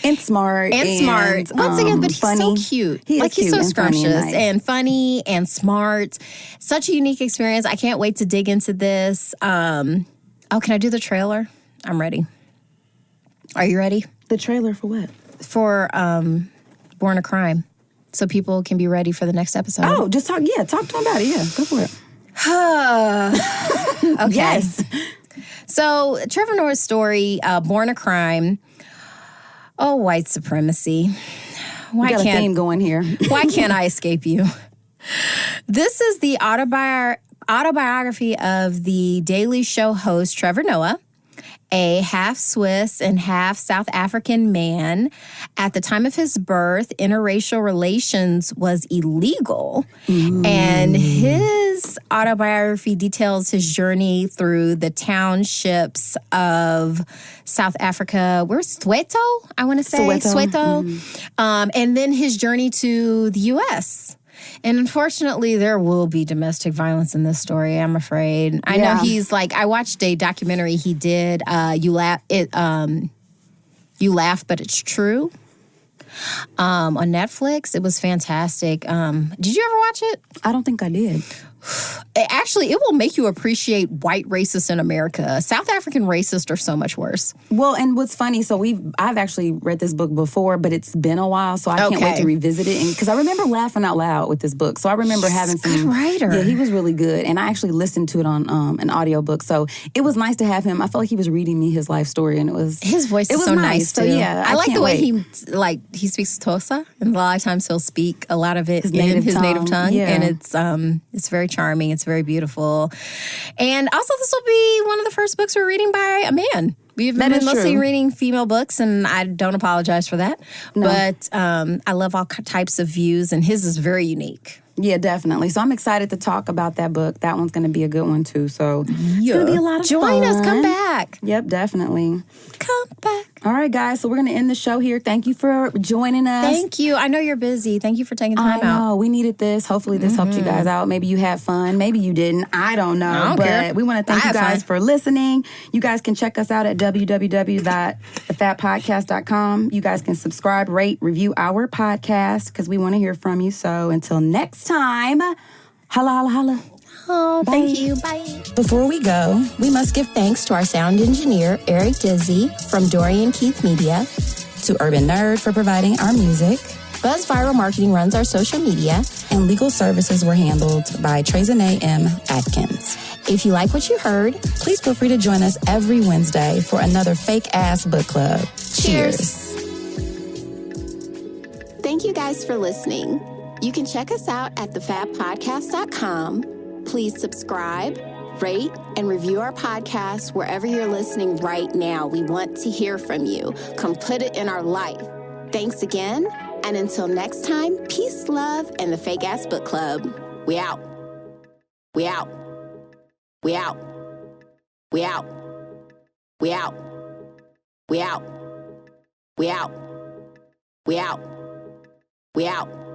And smart. And once again, but he's funny. so cute. He is he's cute so and funny scrumptious and nice. and funny and smart. Such a unique experience. I can't wait to dig into this. Can I do the trailer? I'm ready. Are you ready? The trailer for what? For Born a Crime. So people can be ready for the next episode. Oh, just talk to him about it. Yeah, go for it. Okay. Yes. So Trevor Noah's story, Born a Crime. Oh, white supremacy. We got a theme going here. Why can't I escape you? This is the autobiography of the Daily Show host Trevor Noah, a half Swiss and half South African man. At the time of his birth, interracial relations was illegal. And his autobiography details his journey through the townships of South Africa. Where's Soweto? I want to say Soweto. And then his journey to the U.S. And unfortunately, there will be domestic violence in this story, I'm afraid. I know he's like, I watched a documentary he did, You Laugh, But It's True, on Netflix. It was fantastic. Did you ever watch it? I don't think I did. Actually, it will make you appreciate white racists in America. South African racists are so much worse. Well, and what's funny, so I've actually read this book before, but it's been a while, so I can't wait to revisit it. And because I remember laughing out loud with this book, so I remember having some. Good writer. Yeah, he was really good, and I actually listened to it on an audiobook. So it was nice to have him. I felt like he was reading me his life story, and his voice is so nice too. So yeah, I like the way he speaks Xhosa, and a lot of times he'll speak a lot of it in his native tongue, and it's very charming. It's very beautiful. And also, this will be one of the first books we're reading by a man. We've been mostly reading female books, and I don't apologize for that. No. But I love all types of views, and his is very unique. Yeah, definitely. So I'm excited to talk about that book. That one's going to be a good one, too. So it's going to be a lot of fun. Join us. Come back. Yep, definitely. Come back. All right, guys. So we're going to end the show here. Thank you for joining us. Thank you. I know you're busy. Thank you for taking time out. I know. We needed this. Hopefully this helped you guys out. Maybe you had fun. Maybe you didn't. I don't know. But we want to thank you guys for listening. You guys can check us out at www.thefabpodcast.com. You guys can subscribe, rate, review our podcast because we want to hear from you. So until next time, holla, holla, holla. Oh, thank you. Bye. Before we go, we must give thanks to our sound engineer, Eric Dizzy from Dorian Keith Media, to Urban Nerd for providing our music. Buzz Viral Marketing runs our social media, and legal services were handled by Trezanae M. Atkins. If you like what you heard, please feel free to join us every Wednesday for another fake-ass book club. Cheers. Thank you guys for listening. You can check us out at thefabpodcast.com. Please subscribe, rate, and review our podcast wherever you're listening right now. We want to hear from you. Come put it in our life. Thanks again, and until next time, peace, love, and the Fake Ass Book Club. We out. We out. We out. We out. We out. We out. We out. We out. We out.